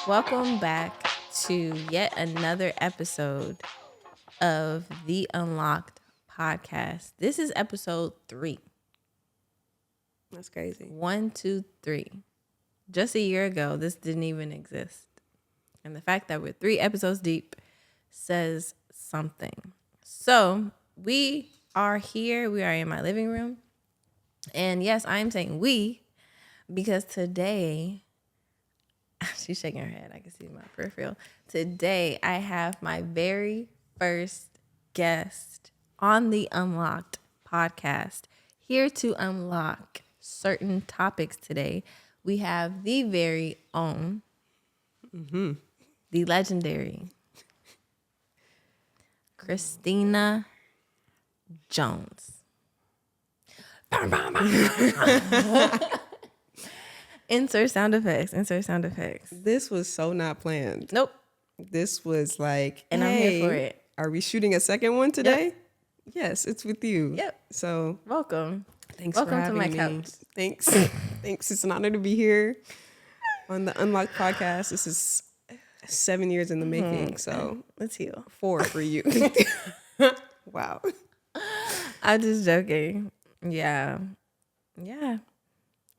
Welcome back to yet another episode of the Unlocked podcast. This is episode 3. That's crazy. 1, 2, 3. Just a year ago, this didn't even exist. And the fact that we're 3 episodes deep says something. So we are here. We are in my living room. And yes, I am saying we because today, she's shaking her head. I can see my peripheral. Today, I have my very first guest on the Unlocked podcast here to unlock certain topics today. We have the very own, the legendary Christina Jones. Insert sound effects. This was so not planned. Nope. This was like, And hey, I'm here for it. Are we shooting a second one today? Yep. Yes, it's with you. Yep. So Welcome. Welcome to my couch. Thanks. Thanks. It's an honor to be here on the Unlocked podcast. This is 7 years in the making. So Let's heal. 4 for you. Wow. I'm just joking. Yeah.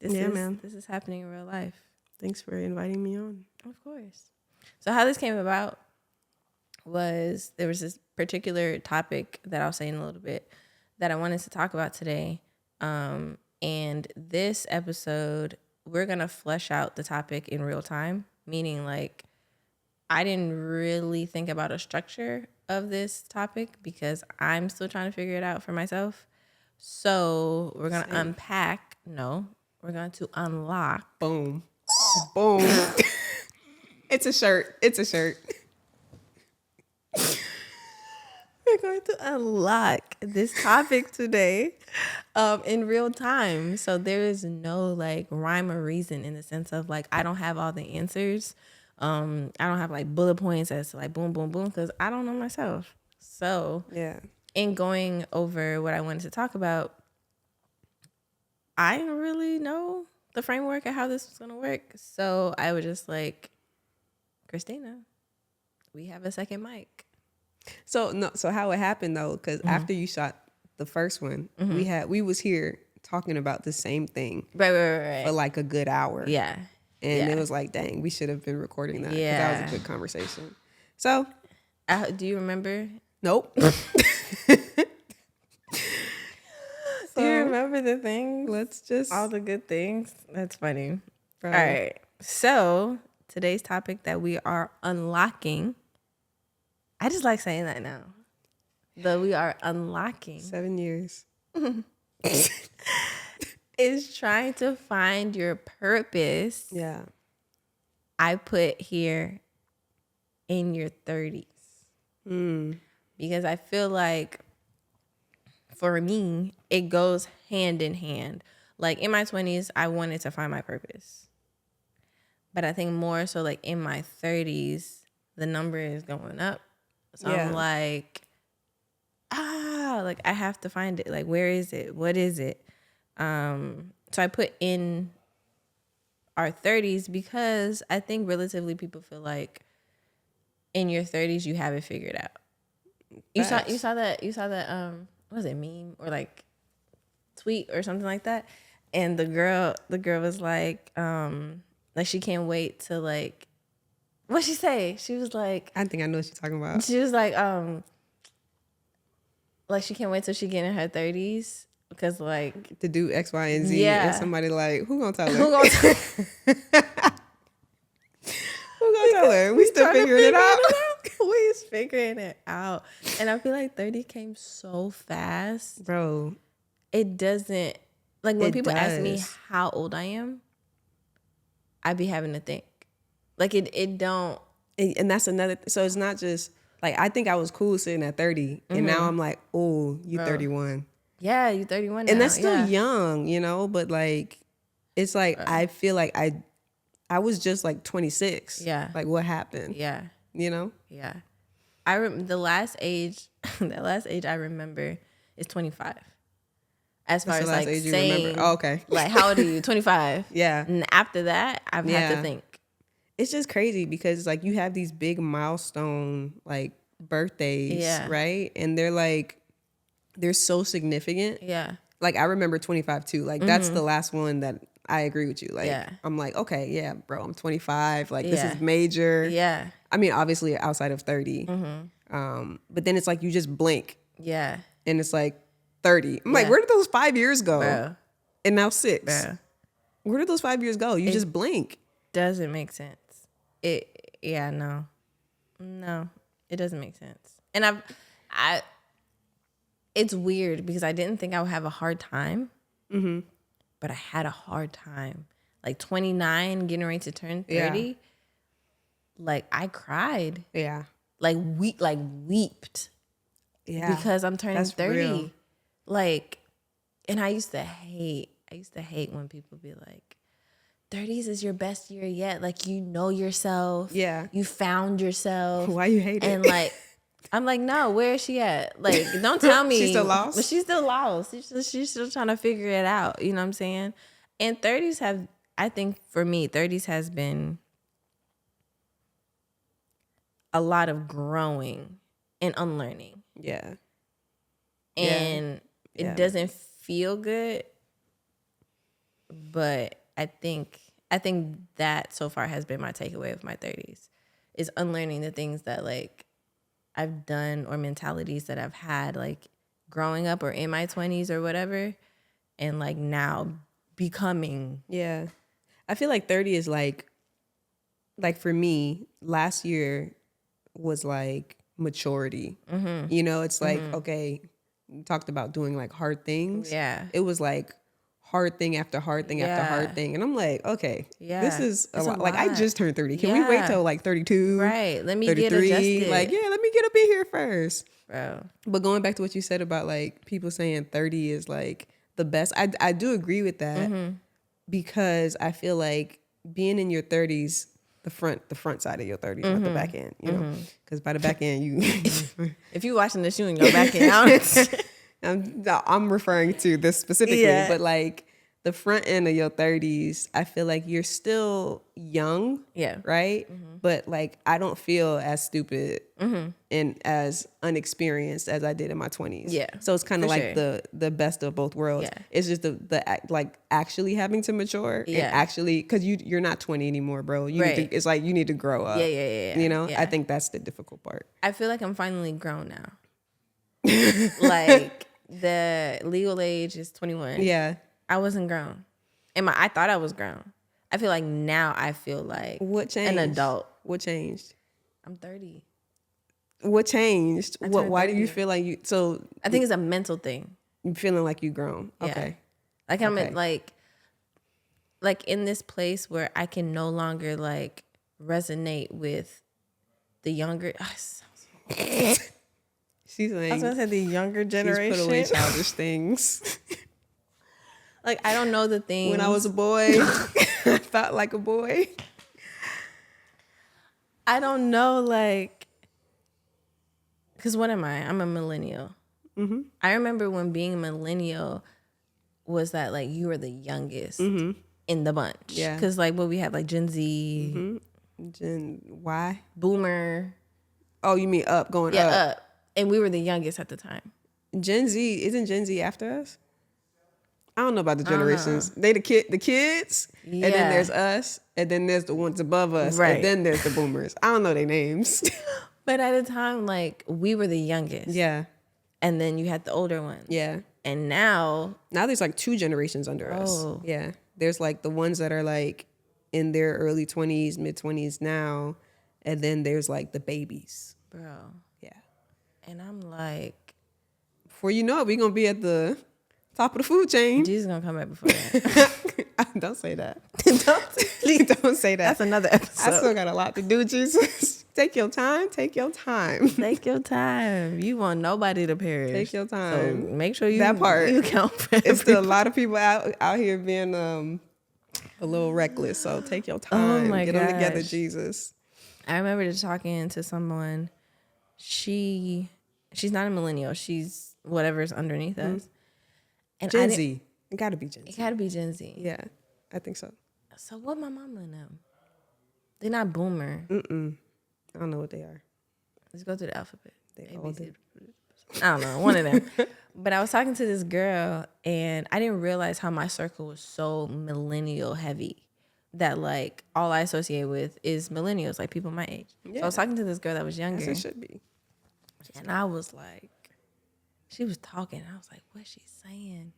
This is happening in real life. Thanks for inviting me on. Of course. So how this came about was there was this particular topic that I'll say in a little bit that I wanted to talk about today. And this episode, we're going to flesh out the topic in real time, meaning like I didn't really think about a structure of this topic because I'm still trying to figure it out for myself. So we're going to unpack. No, we're going to unlock. Boom. Boom. It's a shirt. We're going to unlock this topic today in real time. So there is no like rhyme or reason in the sense of like I don't have all the answers. I don't have like bullet points as to like boom, boom, boom, because I don't know myself. So Yeah. in going over what I wanted to talk about, I didn't really know the framework of how this was going to work. So I was just like, Christina, we have a second mic. So how it happened though, because after you shot the first one, we was here talking about the same thing. Right. For like a good hour. Yeah. And it was like, dang, we should have been recording that. Yeah. That was a good conversation. So. Do you remember? Nope. Do you remember the things? Let's just. All the good things? That's funny. Right. All right. So today's topic that we are unlocking. I just like saying that now. That we are unlocking. 7 years. Is trying to find your purpose. Yeah. I put here in your 30s. Because I feel like for me, it goes hand in hand. Like in my 20s, I wanted to find my purpose. But I think more so like in my 30s, the number is going up. So I'm like, like I have to find it. Like, where is it? What is it? So I put in our 30s because I think relatively people feel like in your 30s you have it figured out. You saw that what was it, meme or like tweet or something like that? And the girl was like she can't wait to like, what'd she say? She was like, I think I know what you're talking about. she was like she can't wait till she get in her 30s because like To do X, Y, and Z. Yeah. And somebody like, who gonna tell her? who gonna Who gonna tell her? We still figuring it out. We figuring it out. And I feel like 30 came so fast. Bro. It doesn't, like when It people ask me does. how old I am, I be having to think. Like it don't. And that's another. So it's not just like, I think I was cool sitting at 30. And now I'm like, oh, you 31. Yeah, you 31 now. And that's still yeah. young, you know, but like, it's like, I feel like I was just like 26. Yeah. Like what happened? Yeah. You know? Yeah. The last age I remember is 25. As far That's as the last like age you saying, remember. Oh, okay. Like how old are you? 25. Yeah. And after that, I've had to think. it's just crazy because like you have these big milestone like birthdays, right? And they're so significant. Yeah. Like I remember 25 too. Like that's the last one that I agree with you. Like I'm like, okay, yeah, bro, I'm 25. Like this is major. Yeah. I mean, obviously outside of 30. But then it's like you just blink. Yeah. And it's like 30. I'm like, where did those 5 years go? Bro. And now 6. Bro. Where did those 5 years go? You just blink. Doesn't make sense. No, it doesn't make sense. And it's weird because I didn't think I would have a hard time, but I had a hard time. Like 29, getting ready to turn 30, like I cried. Yeah. Like weeped. Yeah. Because I'm turning 30. Real. Like, and I used to hate when people be like, 30s is your best year yet. Like, you know yourself. Yeah. You found yourself. Why you hate it? And like, I'm like, no, where is she at? Like, don't tell me. She's still lost? But she's still lost. She's still trying to figure it out. You know what I'm saying? And 30s I think for me, 30s has been a lot of growing and unlearning. Yeah. And it doesn't feel good. But I think that so far has been my takeaway of my 30s is unlearning the things that like I've done or mentalities that I've had like growing up or in my 20s or whatever, and like now becoming. Yeah. I feel like 30 is like for me, last year was like maturity. You know, it's like, okay, you talked about doing like hard things. Yeah. It was like hard thing after hard thing after hard thing. And I'm like, okay, this is a lot. Like I just turned 30. Can we wait till like 32? Right. Let me 33? get adjusted. Like, yeah, let me get up in here first. Bro. But going back to what you said about like people saying 30 is like the best. I do agree with that because I feel like being in your 30s, the front side of your 30s, not the back end, you know, because by the back end, you. If you watching the shoe in your back end, I'm referring to this specifically, but like the front end of your 30s, I feel like you're still young, right? But like I don't feel as stupid and as unexperienced as I did in my 20s. Yeah, so it's kind of like the best of both worlds. Yeah. It's just the like actually having to mature and actually because you're not 20 anymore, bro. You need to, it's like you need to grow up. Yeah. You know, I think that's the difficult part. I feel like I'm finally grown now. Like the legal age is 21. Yeah. I wasn't grown. I thought I was grown. I feel like now I feel like what changed? An adult. What changed? I'm 30. What changed? Why do you feel like you so I think it's a mental thing. You feeling like you grown. Yeah. Okay. Like I'm like in this place where I can no longer like resonate with the younger She's like, I was gonna say the younger generation. She's put away childish things. Like I don't know the things. When I was a boy, I thought like a boy. I don't know, like, because what am I? I'm a millennial. I remember when being a millennial was that like you were the youngest in the bunch. Yeah. Because like what we had like Gen Z, Gen Y, Boomer. Oh, you mean going up? Yeah, up. And we were the youngest at the time. Gen Z, isn't Gen Z after us? I don't know about the generations. They the kids, and then there's us, and then there's the ones above us, and then there's the boomers. I don't know their names. But at the time, like, we were the youngest. Yeah. And then you had the older ones. Yeah. And now there's like 2 generations under us. Yeah. There's like the ones that are like in their early 20s, mid 20s now, and then there's like the babies. Bro. Yeah. And I'm like, before you know it, we're gonna be at the top of the food chain. Jesus gonna come back before that. Don't say that. Don't say that. That's another episode. I still got a lot to do, Jesus. Take your time. Take your time. Take your time. You want nobody to perish. Take your time. So make sure you that part. You count for it's still a lot of people out here being a little reckless. So take your time. Oh my Get them together, Jesus. I remember just talking to someone. She's not a millennial. She's whatever's underneath us. And Gen Z. It got to be Gen Z. It got to be Gen Z. Yeah, I think so. So what my mama and them? They're not boomer. I don't know what they are. Let's go through the alphabet. They all did. I don't know, one of them. But I was talking to this girl, and I didn't realize how my circle was so millennial heavy. That like all I associate with is millennials, like people my age. Yeah. So I was talking to this girl that was younger. Yes, it should be. And I was like, she was talking. I was like, what's she saying?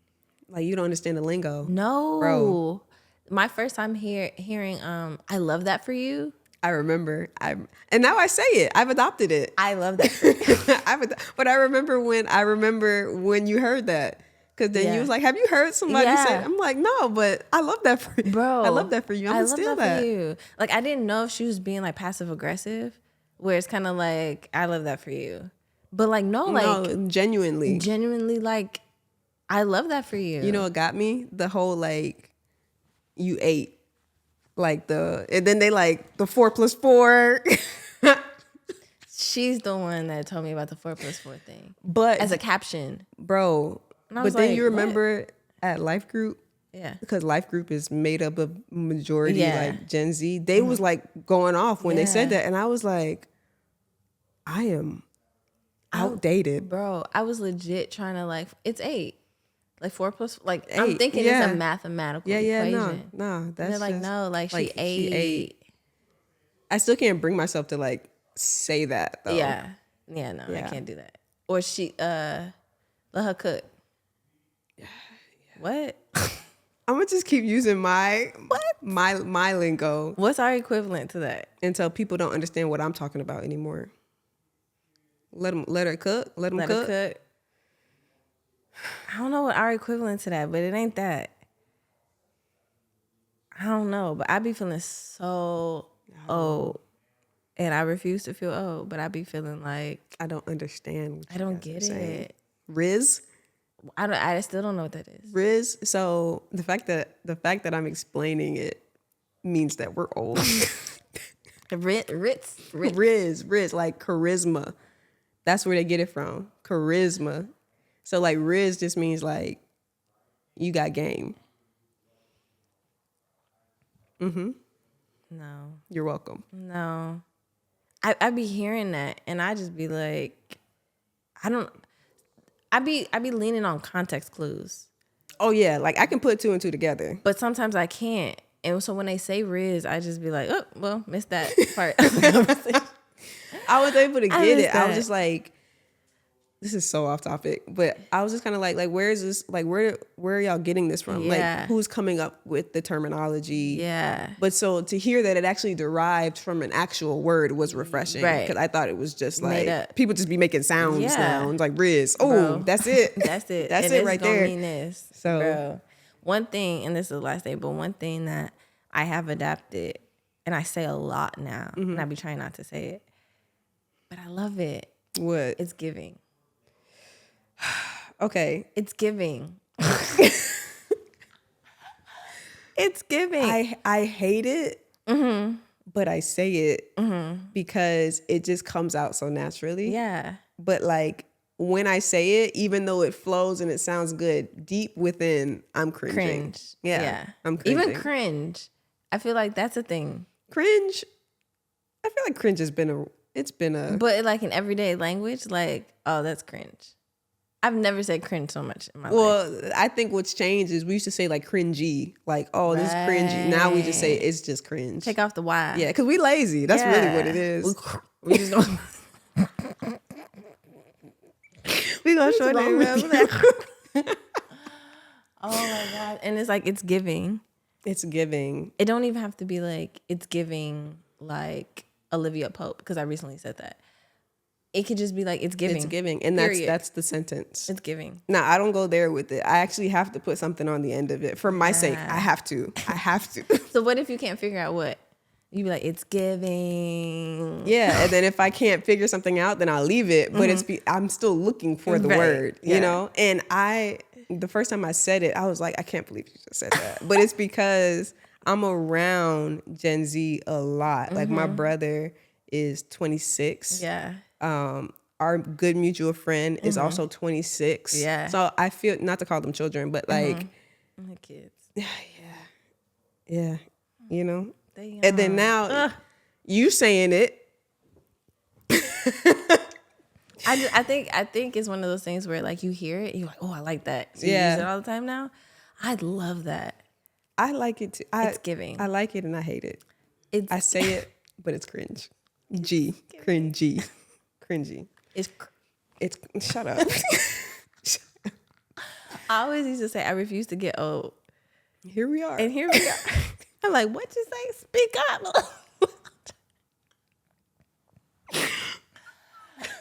Like, you don't understand the lingo. No. Bro. My first time hearing I love that for you. I remember. And now I say it. I've adopted it. I love that for you. But I remember when you heard that. Because then you was like, have you heard somebody say it? I'm like, no, but I love that for you. Bro. I love that for you. I'm going to steal that. For you. Like, I didn't know if she was being like passive aggressive, where it's kind of like, I love that for you. But like, no, genuinely, like, I love that for you. You know what got me? The whole like, you ate. Like and then they like the 4 + 4. She's the one that told me about the 4 + 4 thing. But as a caption. Bro. But then you remember at Life Group? Yeah. Because Life Group is made up of majority like Gen Z. They was like going off when they said that. And I was like, I am outdated. Bro, I was legit trying to like, it's 8. Like 4 + like 8, I'm thinking it's a mathematical equation. No, that's they're like, no, like she ate. I still can't bring myself to like say that though. Yeah, I can't do that. Or she let her cook. Yeah. What? I'm gonna just keep using my lingo. What's our equivalent to that? Until people don't understand what I'm talking about anymore. Let her cook. Let them cook. I don't know what our equivalent to that, but it ain't that. I don't know, but I be feeling so old, and I refuse to feel old, but I be feeling like I don't understand. I don't get it. Riz? I still don't know what that is. Riz. So the fact that I'm explaining it means that we're old. Riz, like charisma. That's where they get it from. Charisma. So like Riz just means like you got game. No. You're welcome. No. I be hearing that and I just be like, I be leaning on context clues. Oh yeah, like I can put 2 and 2 together. But sometimes I can't. And so when they say Riz, I just be like, oh, well, missed that part. I was able to get it. I was just like, this is so off topic, but I was just kind of like where is this? Like, where are y'all getting this from? Yeah. Like, who's coming up with the terminology? Yeah. But so to hear that it actually derived from an actual word was refreshing. Right. Because I thought it was just like, people just be making sounds now. It's like, Riz. Oh, bro, that's it. That's it. That's and it right there. Mean this. So, bro, one thing, and this is the last day, but one thing that I have adapted, and I say a lot now, and I be trying not to say it, but I love it. What? It's giving. Okay. It's giving. It's giving. I hate it, but I say it because it just comes out so naturally. Yeah. But like when I say it, even though it flows and it sounds good, deep within, I'm cringing. Cringe. Yeah. I'm cringing. Even cringe. I feel like that's a thing. Cringe. I feel like cringe has been a. But like in everyday language, like, oh, that's cringe. I've never said cringe so much in my life. Well, I think what's changed is we used to say like cringy, like, oh, this is cringy. Now we just say it's just cringe. Take off the Y. Yeah, because we lazy. That's really what it is. We just don't. We gonna short it. Oh my God. And it's like, it's giving. It's giving. It don't even have to be like, it's giving like Olivia Pope, because I recently said that. It could just be like, it's giving. It's giving. And that's the sentence. It's giving. No, I don't go there with it. I actually have to put something on the end of it. For my sake, I have to. So what if you can't figure out what? You be like, it's giving. Yeah, and then if I can't figure something out, then I'll leave it. But I'm still looking for the word, you know? And the first time I said it, I was like, I can't believe you just said that. But it's because I'm around Gen Z a lot. Like my brother is 26. Yeah. Our good mutual friend is also 26. Yeah. So I feel, not to call them children, but like. The kids. Yeah. You know? And then now, You saying it. I think it's one of those things where like you hear it, you're like, oh, I like that. So you use it all the time now. I love that. I like it too. It's giving. I like it and I hate it. I say it, but it's cringe. Cringy. Cringy. It's shut up. I always used to say I refuse to get old. Here we are. And here we are. I'm like, what you say? Speak up.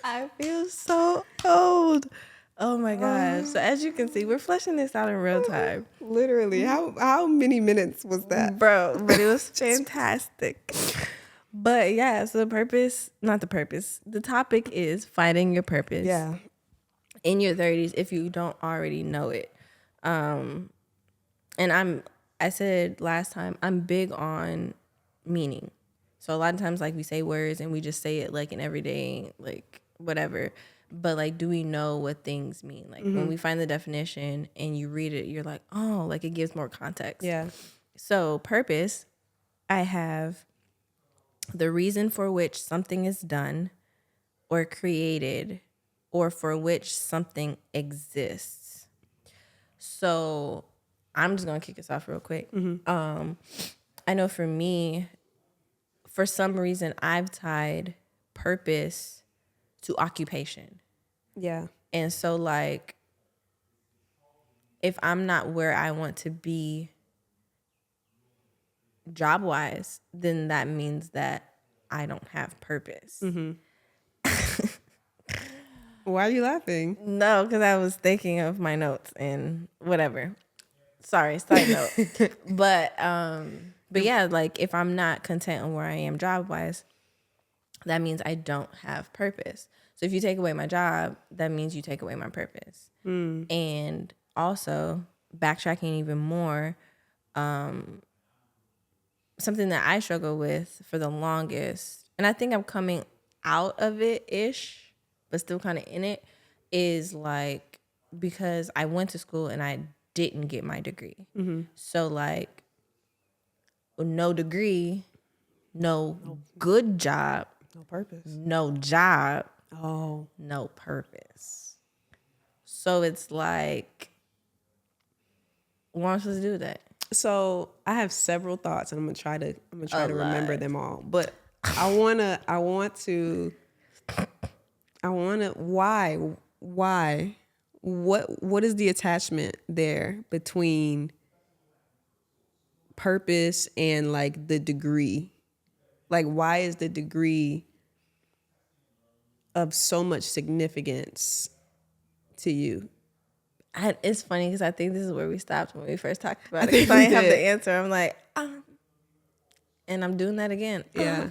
I feel so old. Oh my gosh. So as you can see, we're fleshing this out in real time. Literally. How many minutes was that? Bro, but it was fantastic. But yeah, so the topic is finding your purpose. Yeah. In your 30s, if you don't already know it. And I said last time, I'm big on meaning. So a lot of times, like, we say words and we just say it like in everyday, like whatever. But like, do we know what things mean? Like when we find the definition and you read it, you're like, oh, like it gives more context. Yeah. So purpose, I have the reason for which something is done or created or for which something exists. So I'm just going to kick us off real quick. I know for me, for some reason, I've tied purpose to occupation. Yeah. And so, like, if I'm not where I want to be job-wise, then that means that I don't have purpose. Why are you laughing? No, because I was thinking of my notes and whatever. Sorry, side note. But yeah, like if I'm not content on where I am job-wise, that means I don't have purpose. So if you take away my job, that means you take away my purpose. And also, backtracking even more, something that I struggle with for the longest, and I think I'm coming out of it-ish, but still kind of in it, is like, because I went to school and I didn't get my degree. So like, no degree, no good job, No purpose. no job, Oh. no purpose. So it's like, what am I supposed to do with that? So I have several thoughts, and I'm gonna try to remember them all. But why? What is the attachment there between purpose and like the degree? Like, why is the degree of so much significance to you? It's funny because I think this is where we stopped when we first talked about it. Because I didn't have the answer. I'm like, and I'm doing that again. Yeah.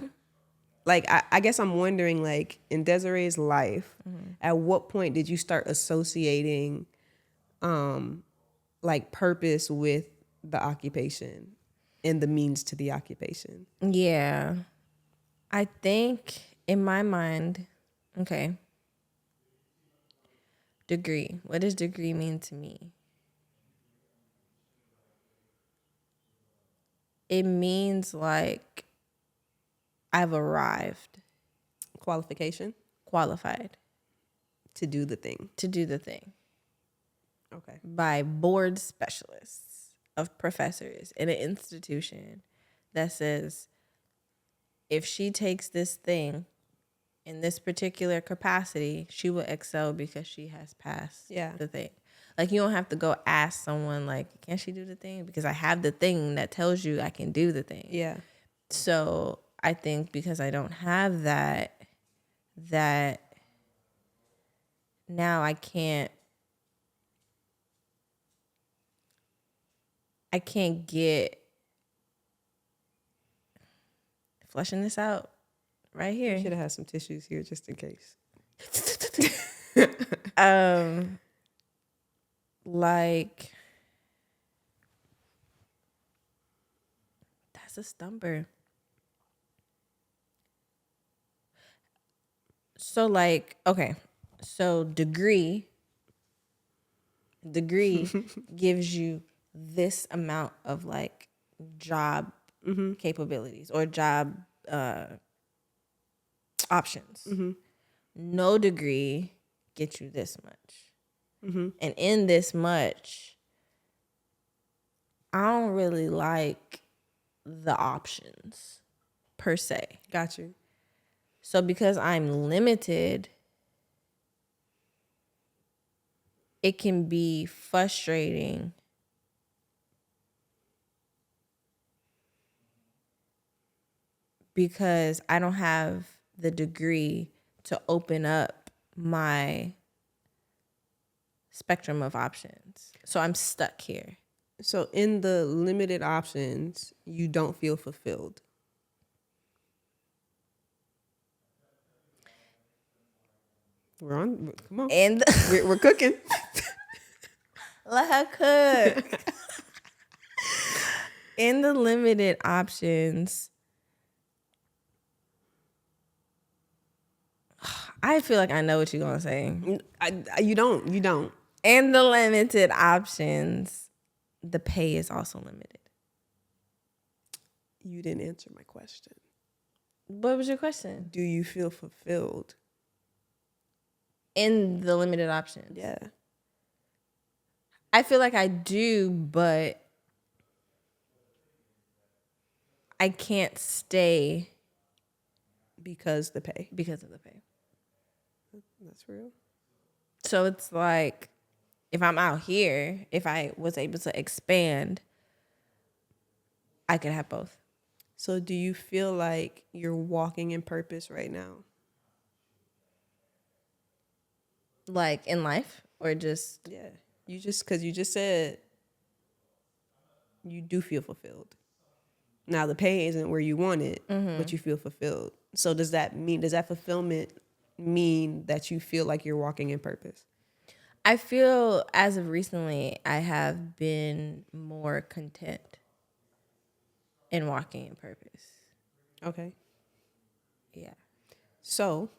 Like, I guess I'm wondering, like, in Desiree's life, at what point did you start associating, like, purpose with the occupation and the means to the occupation? Yeah. I think in my mind, okay, degree. What does degree mean to me? It means like I've arrived. Qualification? Qualified. To do the thing. To do the thing. Okay. By board specialists of professors in an institution that says, if she takes this thing in this particular capacity, she will excel because she has passed the thing. Like, you don't have to go ask someone, like, can she do the thing? Because I have the thing that tells you I can do the thing. Yeah. So I think because I don't have that now I can't get fleshing this out right here. You should have had some tissues here just in case. Like, that's a stumper. So like, okay, so degree gives you this amount of like job capabilities or job options. Mm-hmm. No degree gets you this much. Mm-hmm. And in this much, I don't really like the options per se. Got you. So because I'm limited, it can be frustrating because I don't have the degree to open up my spectrum of options. So I'm stuck here. So in the limited options, you don't feel fulfilled. We're on. Come on. And we're cooking. Let her cook. In the limited options, I feel like I know what you're going to say. You don't. In the limited options, the pay is also limited. You didn't answer my question. What was your question? Do you feel fulfilled? In the limited options? Yeah. I feel like I do, but I can't stay because of the pay. That's real. So it's like, if I'm out here, if I was able to expand, I could have both. So do you feel like you're walking in purpose right now? Like in life or just? Yeah. Because you just said you do feel fulfilled. Now the pay isn't where you want it, but you feel fulfilled. So does that fulfillment mean that you feel like you're walking in purpose? I feel as of recently, I have been more content in walking in purpose. Okay. Yeah. So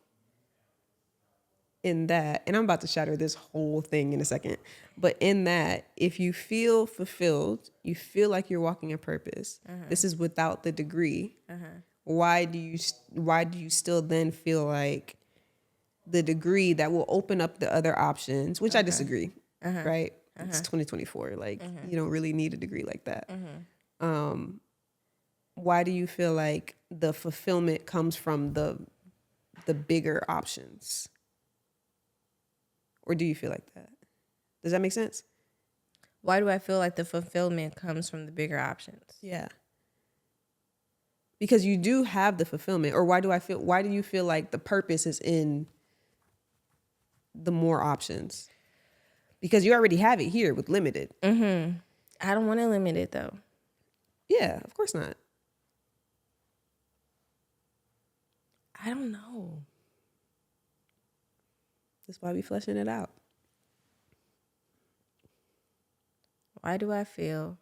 in that, and I'm about to shatter this whole thing in a second, but in that, if you feel fulfilled, you feel like you're walking in purpose. This is without the degree. Why do you still then feel like the degree that will open up the other options, which I disagree, right? It's 2024. Like, you don't really need a degree like that. Why do you feel like the fulfillment comes from the bigger options? Or do you feel like that? Does that make sense? Why do I feel like the fulfillment comes from the bigger options? Yeah. Because you do have the fulfillment. Or why do you feel like the purpose is in the more options? Because you already have it here with limited. I don't want to limit it though. Yeah, of course not. I don't know. That's why we fleshing it out. Why do I feel?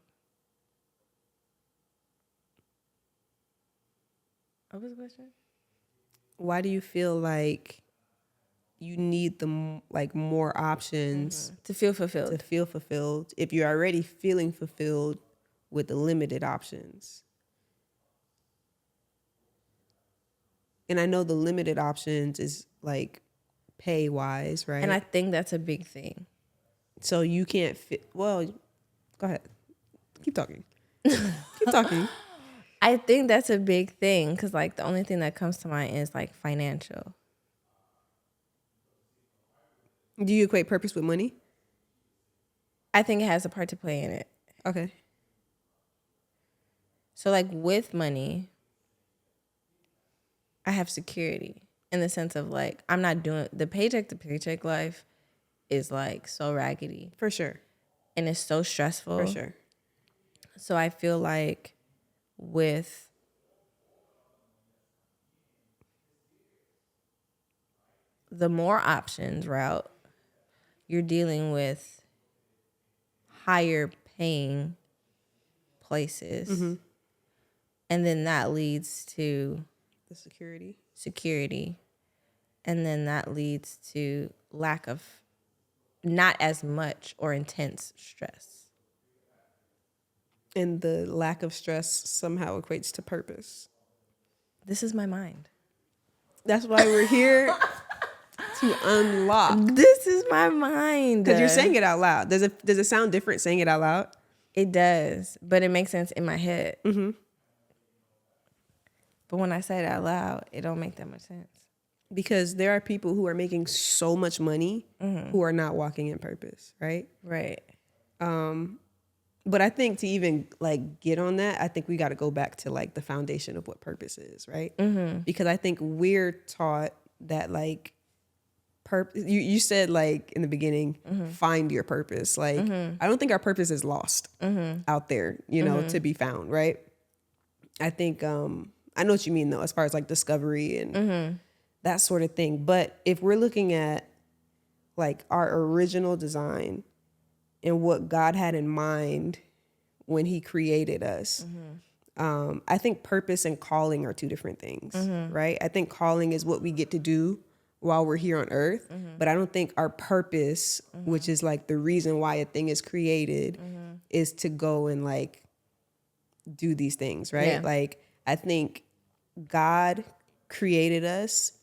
What was the question? Why do you feel like you need more options to feel fulfilled? To feel fulfilled if you're already feeling fulfilled with the limited options. And I know the limited options is like pay wise, right? And I think that's a big thing. So you can't well, go ahead. Keep talking. Keep talking. I think that's a big thing because like the only thing that comes to mind is like financial. Do you equate purpose with money? I think it has a part to play in it. Okay. So like with money, I have security in the sense of like I'm not doing the paycheck to paycheck life is like so raggedy. For sure. And it's so stressful. For sure. So I feel like with the more options route, you're dealing with higher paying places. And then that leads to the security. And then that leads to lack of not as much or intense stress. And the lack of stress somehow equates to purpose. This is my mind. That's why we're here to unlock. This is my mind. Because you're saying it out loud. Does it sound different saying it out loud? It does, but it makes sense in my head. Mm-hmm. But when I say it out loud, it don't make that much sense. Because there are people who are making so much money who are not walking in purpose, right? Right. But I think to even like get on that, I think we got to go back to like the foundation of what purpose is, right? Mm-hmm. Because I think we're taught that like purpose. You said like in the beginning, find your purpose. Like I don't think our purpose is lost out there, you know, to be found, right? I think I know what you mean though, as far as like discovery and that sort of thing. But if we're looking at like our original design and what God had in mind when he created us. I think purpose and calling are two different things, right? I think calling is what we get to do while we're here on earth, but I don't think our purpose, which is like the reason why a thing is created, is to go and like do these things, right? Yeah. Like I think God created us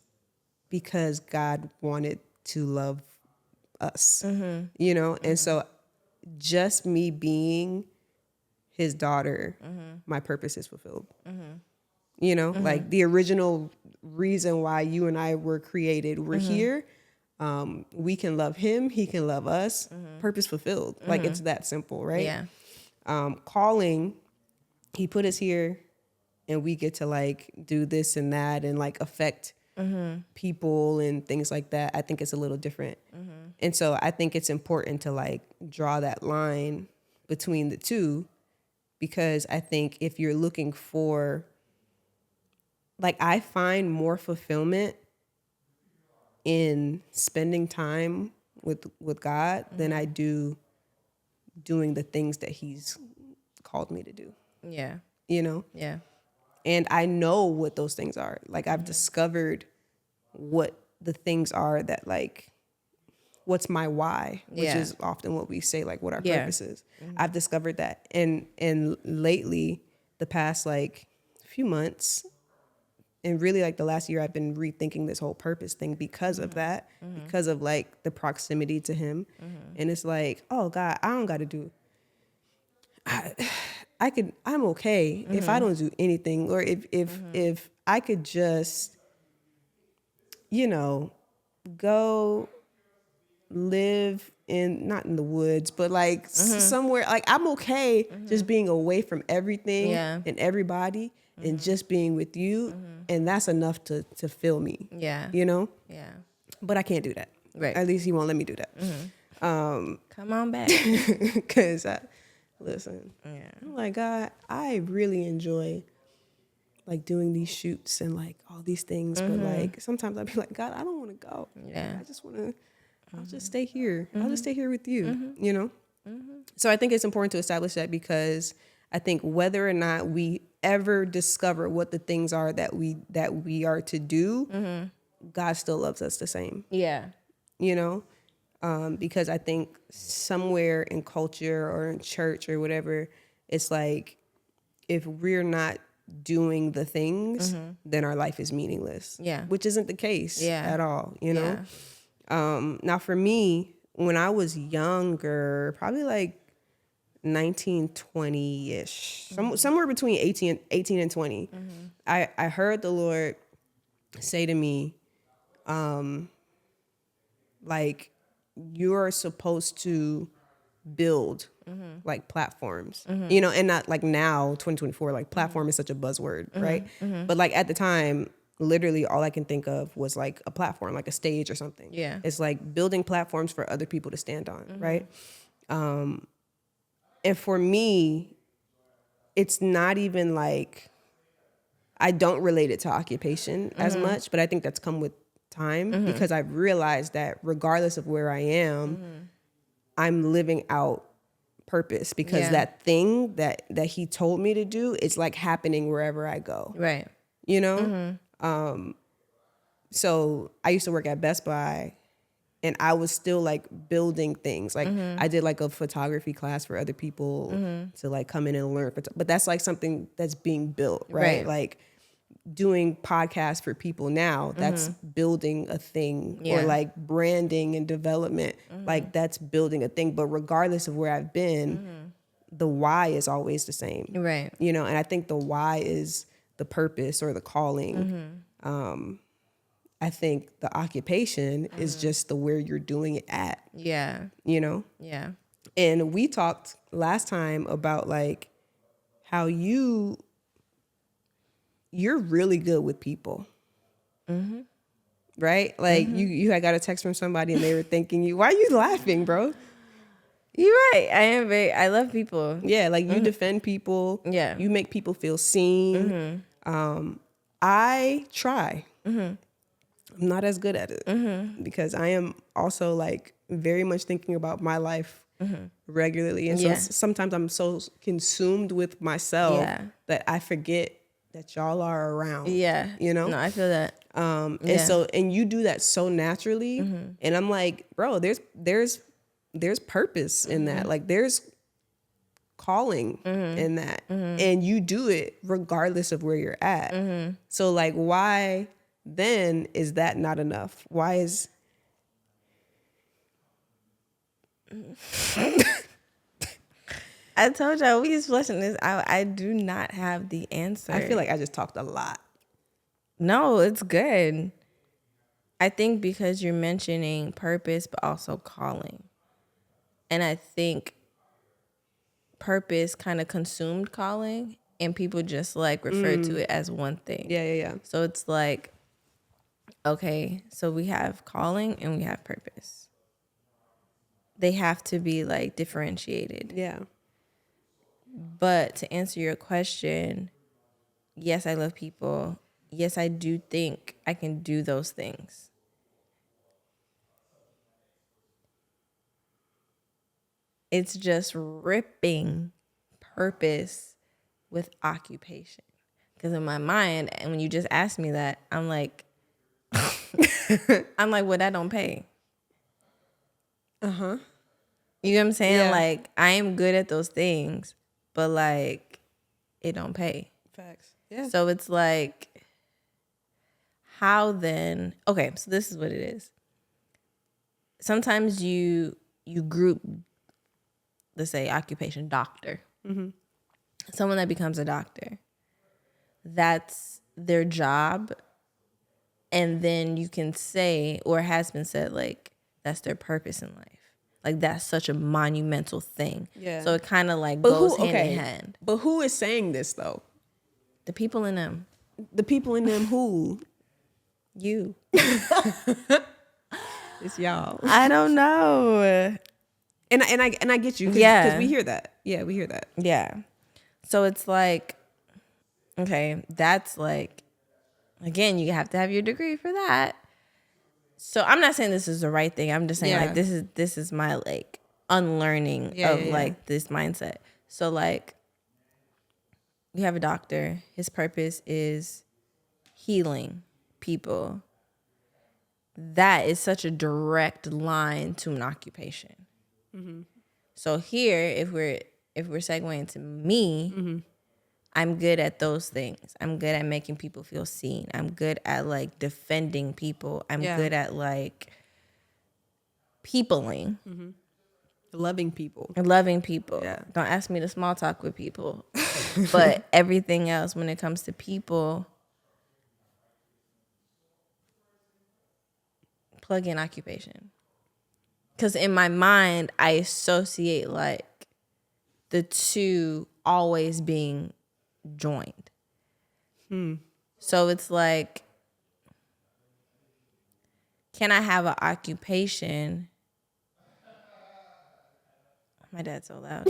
because God wanted to love us, you know? And so just me being his daughter, my purpose is fulfilled. You know, like the original reason why you and I were created, we're here. We can love him, he can love us. Purpose fulfilled. Like it's that simple, right? Yeah. Calling, he put us here and we get to like do this and that and like affect people and things like that. I think it's a little different. And so I think it's important to like draw that line between the two, because I think if you're looking for, like, I find more fulfillment in spending time with God than I do doing the things that he's called me to do. Yeah. You know? Yeah. And I know what those things are. Like I've discovered what the things are that like, what's my why, which is often what we say, like what our purpose is. I've discovered that. And lately, the past like few months, and really like the last year, I've been rethinking this whole purpose thing because of that, because of like the proximity to him. And it's like, oh God, I don't got to do, I'm okay if I don't do anything, or if I could just, you know, go live in, not in the woods, but like somewhere, like I'm okay just being away from everything and everybody and just being with you. And that's enough to fill me. Yeah. You know? Yeah. But I can't do that. Right. At least he won't let me do that. Come on back. Cause listen, I'm like, God, I really enjoy like doing these shoots and like all these things. But like, sometimes I'll be like, God, I don't want to go. Yeah. I just want to, I'll just stay here. I'll just stay here with you, you know? So I think it's important to establish that, because I think whether or not we ever discover what the things are that we are to do, God still loves us the same. Yeah. You know? Because I think somewhere in culture or in church or whatever, it's like, if we're not doing the things, then our life is meaningless. Yeah. Which isn't the case at all, you know? Yeah. Now for me, when I was younger, probably like 19, 20-ish, somewhere between 18 and 20, I heard the Lord say to me, like, you're supposed to build like platforms, you know, and not like now, 2024, like platform is such a buzzword, right? But like at the time, literally all I can think of was like a platform, like a stage or something. Yeah. It's like building platforms for other people to stand on, right? And for me, it's not even like, I don't relate it to occupation as much, but I think that's come with time, because I've realized that regardless of where I am, I'm living out purpose, because that thing that he told me to do, it's like happening wherever I go. Right. You know? So I used to work at Best Buy, and I was still like building things. Like I did like a photography class for other people to like come in and learn. But that's like something that's being built, right? Like doing podcasts for people now, that's building a thing, or like branding and development, like that's building a thing. But regardless of where I've been, the why is always the same. Right. You know, and I think the why is the purpose or the calling. I think the occupation is just the where you're doing it at. Yeah. You know? Yeah. And we talked last time about like how you're really good with people. Right? Like you had got a text from somebody and they were thanking you. Why are you laughing, bro? You're right. I love people. Yeah, like you defend people. Yeah. You make people feel seen. I try. I'm not as good at it because I am also like very much thinking about my life regularly. And so sometimes I'm so consumed with myself that I forget that y'all are around. Yeah. You know? No, I feel that. And you do that so naturally. And I'm like, bro, there's purpose in that. Like there's calling in that. And you do it regardless of where you're at. So like, why then is that not enough? Why is I told y'all we was flushing this out. I do not have the answer. I feel like I just talked a lot. No, it's good. I think because you're mentioning purpose, but also calling. And I think purpose kind of consumed calling, and people just like refer to it as one thing. Yeah. So it's like, okay, so we have calling and we have purpose. They have to be like differentiated. Yeah. But to answer your question, yes, I love people. Yes, I do think I can do those things. It's just ripping purpose with occupation. Because in my mind, and when you just asked me that, I'm like, well, that don't pay. You know what I'm saying? Yeah. Like, I am good at those things, but like, it don't pay. Facts. Yeah. So it's like, how then? Okay, so this is what it is. Sometimes you group, let's say, occupation, doctor. Someone that becomes a doctor. That's their job. And then you can say, or has been said, like, that's their purpose in life. Like, that's such a monumental thing. Yeah. So it kind of like goes hand in hand. But who is saying this though? The people in them. The people in them who? You. It's y'all. I don't know. And I get you. Because we hear that. Yeah, we hear that. Yeah. So it's like, okay, that's like, again, you have to have your degree for that. So I'm not saying this is the right thing. I'm just saying like this is my like unlearning of like this mindset. So like, you have a doctor. His purpose is healing people. That is such a direct line to an occupation. So here, if we're segueing to me, I'm good at those things. I'm good at making people feel seen. I'm good at like defending people. I'm good at like peopling. Loving people. Yeah. Don't ask me to small talk with people. But everything else, when it comes to people, plug in occupation. Because in my mind, I associate like the two always being joined. So it's like, can I have an occupation? My dad's so loud.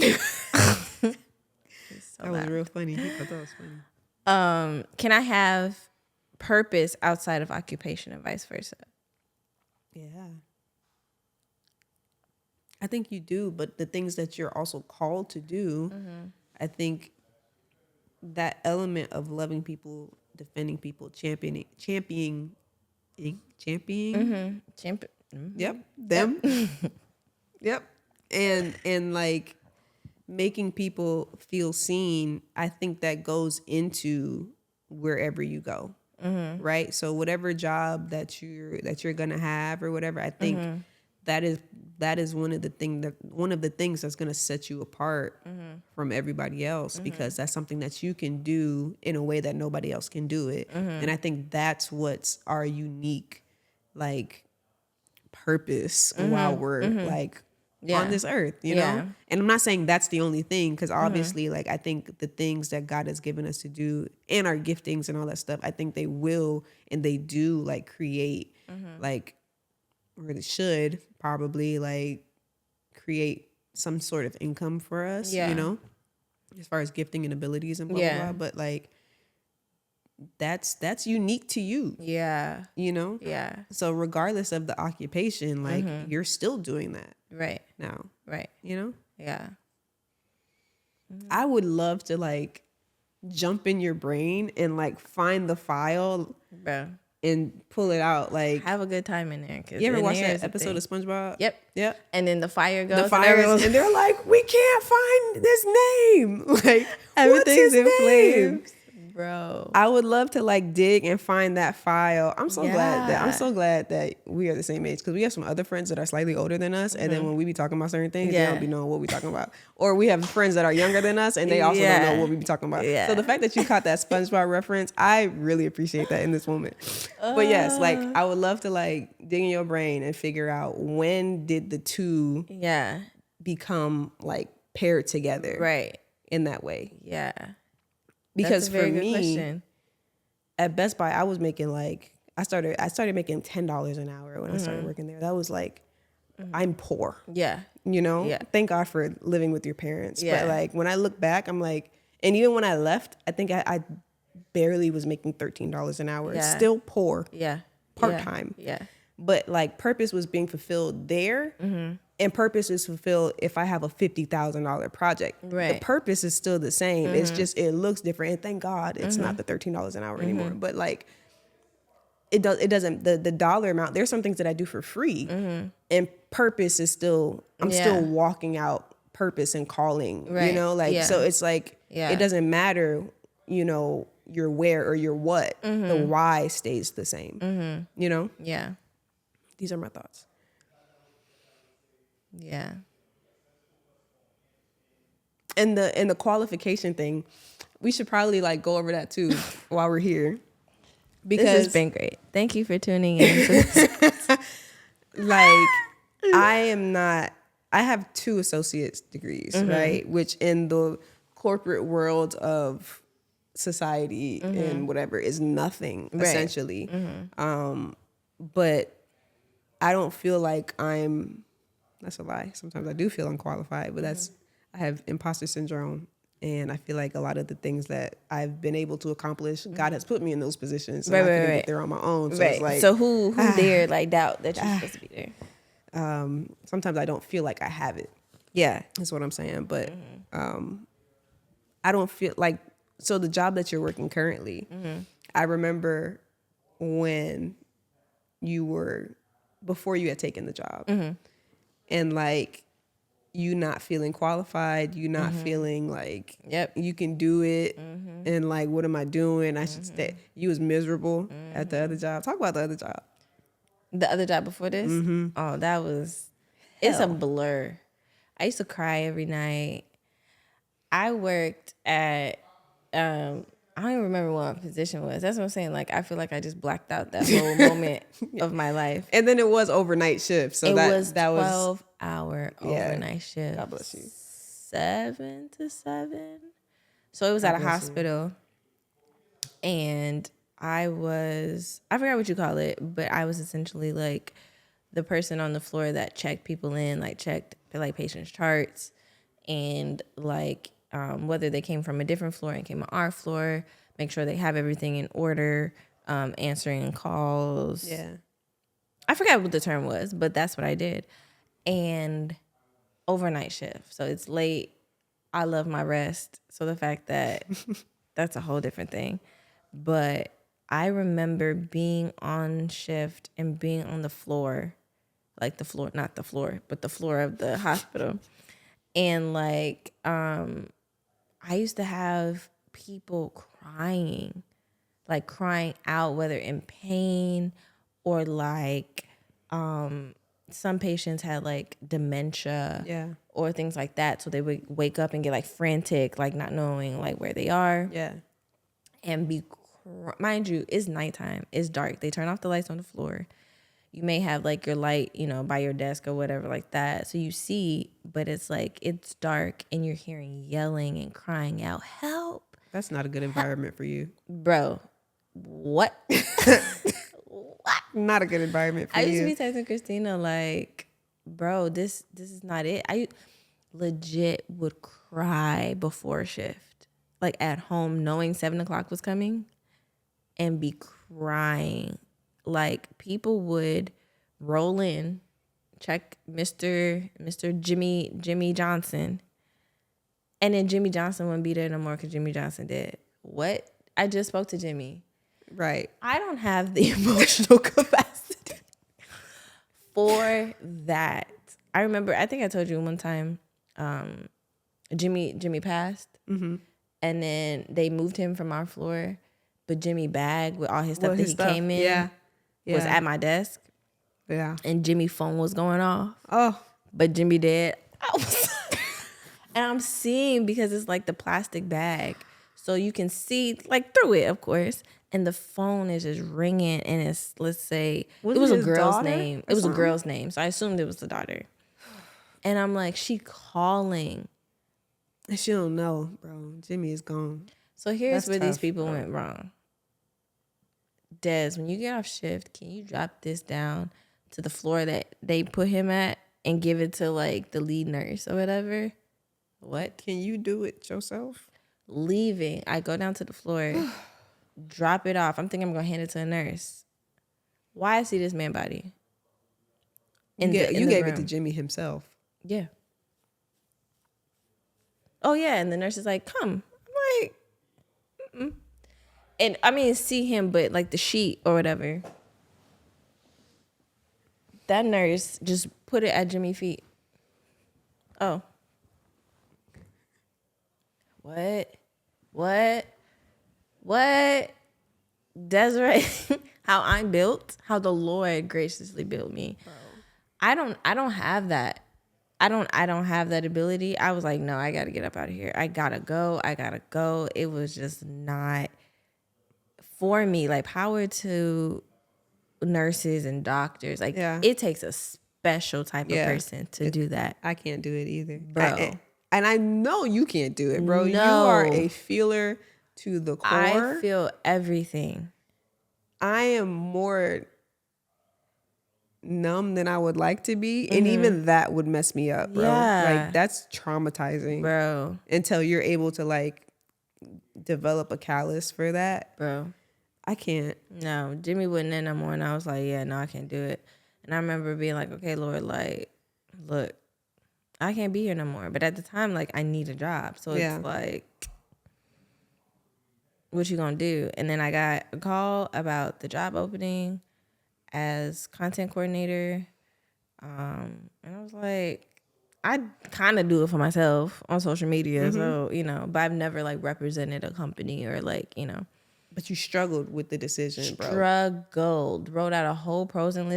That was real funny. I thought that was funny. Can I have purpose outside of occupation and vice versa? Yeah. I think you do, but the things that you're also called to do, I think that element of loving people, defending people, championing. Yep. Them. Yep. And like making people feel seen, I think that goes into wherever you go. Right. So whatever job that you're going to have or whatever, I think that is one of the things that's going to set you apart from everybody else, because that's something that you can do in a way that nobody else can do it. And I think that's what's our unique, like, purpose while we're like on this earth, you know? And I'm not saying that's the only thing, because obviously, like, I think the things that God has given us to do and our giftings and all that stuff, I think they will and they do, like, create like, or they should probably, like, create some sort of income for us, you know, as far as gifting and abilities and blah, blah, blah. But, like, that's unique to you. You know? So regardless of the occupation, like, you're still doing that. Right. Now. Right. You know? I would love to, like, jump in your brain and, like, find the file. Bro. And pull it out, like, have a good time in there. You ever watch that episode of SpongeBob? Yep. And then the fire goes. And they're like, we can't find this name. Like, everything's in flames, bro. I would love to, like, dig and find that file. I'm so glad that we are the same age, because we have some other friends that are slightly older than us, and then when we be talking about certain things, they don't be knowing what we talking about. Or we have friends that are younger than us, and they also don't know what we be talking about. So the fact that you caught that SpongeBob reference, I really appreciate that in this moment. But yes, like, I would love to, like, dig in your brain and figure out, when did the two become, like, paired together in that way. Because for me, at Best Buy, I was making, like, I started making $10 an hour when I started working there. That was like, I'm poor. You know? Thank God for living with your parents. But, like, when I look back, I'm like, and even when I left, I think I barely was making $13 an hour. Still poor. Part-time. But, like, purpose was being fulfilled there. And purpose is fulfilled if I have a $50,000 project. The purpose is still the same. It's just, it looks different. And thank God it's not the $13 an hour anymore. But, like, it doesn't, the dollar amount, there's some things that I do for free. And purpose is still, I'm still walking out purpose and calling, you know? Like, so it's like, it doesn't matter, you know, your where or your what. The why stays the same, you know? These are my thoughts. And the qualification thing, we should probably, like, go over that too while we're here. Because this has been great. Thank you for tuning in. Like, I have 2 associate's degrees, right? Which in the corporate world of society and whatever is nothing, essentially. But I don't feel like that's a lie. Sometimes I do feel unqualified, but I have imposter syndrome. And I feel like a lot of the things that I've been able to accomplish, God has put me in those positions. And I couldn't get there on my own. So it's like, so who dared, like, doubt that you're supposed to be there? Sometimes I don't feel like I have it. That's what I'm saying. But I don't feel like, so the job that you're working currently, I remember when before you had taken the job, and, like, you not feeling qualified, you not feeling like you can do it, and, like, what am I doing? I should stay. You was miserable at the other job. Talk about the other job. The other job before this? Oh, that was, it's a blur. I used to cry every night. I worked at, I don't even remember what my position was. That's what I'm saying. Like, I feel like I just blacked out that whole moment of my life. And then it was overnight shift. So that was 12-hour overnight shift. God bless you. 7 to 7. So it was at a hospital. And I forgot what you call it, but I was essentially, like, the person on the floor that checked people in, like, checked, like, patients' charts, and, like, whether they came from a different floor and came on our floor, make sure they have everything in order, answering calls. I forgot what the term was, but that's what I did. And overnight shift. So it's late. I love my rest. So the fact that that's a whole different thing. But I remember being on shift and being on the floor, like the floor, not the floor, but the floor of the hospital. And, like, I used to have people crying like crying out, whether in pain or like some patients had like dementia or things like that. So they would wake up and get like frantic, like not knowing like where they are. Yeah. And mind you, it's nighttime. It's dark. They turn off the lights on the floor. You may have like your light, you know, by your desk or whatever like that. So you see, but it's like, it's dark and you're hearing yelling and crying out, help. That's not a good environment for you. Bro, what? What? Not a good environment for you. I used to be texting Christina like, bro, this is not it. I legit would cry before shift, like at home, knowing 7 o'clock was coming and be crying. Like people would roll in, check Mr. Jimmy Johnson, and then Jimmy Johnson wouldn't be there no more because Jimmy Johnson did. What? I just spoke to Jimmy. Right. I don't have the emotional capacity for that. I remember, I think I told you one time, Jimmy passed, and then they moved him from our floor, but Jimmy bag with all his stuff came in was at my desk. Yeah. And Jimmy's phone was going off. Oh. But Jimmy dead. And I'm seeing, because it's like the plastic bag, so you can see like through it, of course. And the phone is just ringing, and it's, let's say, it was a girl's name. It was a girl's name, so I assumed it was the daughter. And I'm like, she calling. And she don't know, bro. Jimmy is gone. So here's where these people went wrong. Des, when you get off shift, can you drop this down to the floor that they put him at and give it to like the lead nurse or whatever? What? Can you do it yourself? Leaving, I go down to the floor, drop it off. I'm thinking I'm gonna hand it to a nurse. Why I see this man body? You gave it to Jimmy himself. Yeah. Oh yeah, and the nurse is like, "Come." I'm like, mm-mm. And I mean, see him, but like the sheet or whatever. That nurse just put it at Jimmy's feet. Oh. What? Desiree, how I'm built, how the Lord graciously built me. Bro. I don't have that. I don't have that ability. I was like, no, I gotta get up out of here. I gotta go. It was just not for me. Like, power to nurses and doctors. Like, it takes a special type of person to do that. I can't do it either, bro. And I know you can't do it, bro. No. You are a feeler to the core. I feel everything. I am more numb than I would like to be. And even that would mess me up, bro. Yeah. Like, that's traumatizing. Bro. Until you're able to, like, develop a callus for that. Bro. I can't. No, Jimmy wasn't in no more. And I was like, yeah, no, I can't do it. And I remember being like, okay, Lord, like, look, I can't be here no more. But at the time, like, I need a job. So it's like, what you gonna do? And then I got a call about the job opening as content coordinator. And I was like, I kind of do it for myself on social media. So, you know, but I've never like represented a company or like, you know. But you struggled with the decision, bro. Wrote out a whole pros and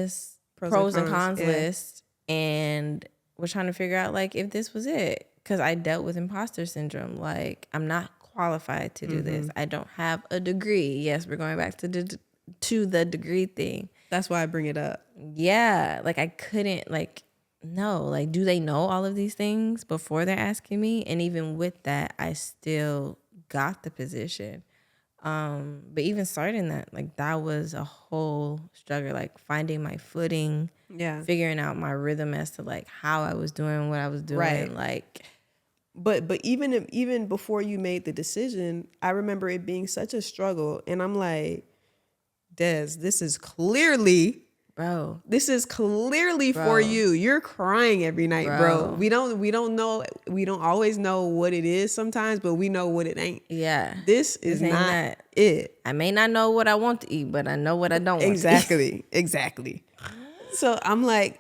cons list, and was trying to figure out like if this was it, because I dealt with imposter syndrome. Like, I'm not qualified to do this. I don't have a degree. Yes, we're going back to the degree thing. That's why I bring it up. Yeah, like I couldn't like, no, like, do they know all of these things before they're asking me? And even with that, I still got the position. But even starting that, like, that was a whole struggle, like finding my footing, figuring out my rhythm as to like how I was doing what I was doing, right. Like, but even before you made the decision, I remember it being such a struggle, and I'm like, Des, this is clearly for you. You're crying every night, bro. We don't always know what it is sometimes, but we know what it ain't. Yeah. This is not it. I may not know what I want to eat, but I know what I don't want to eat. Exactly. So I'm like,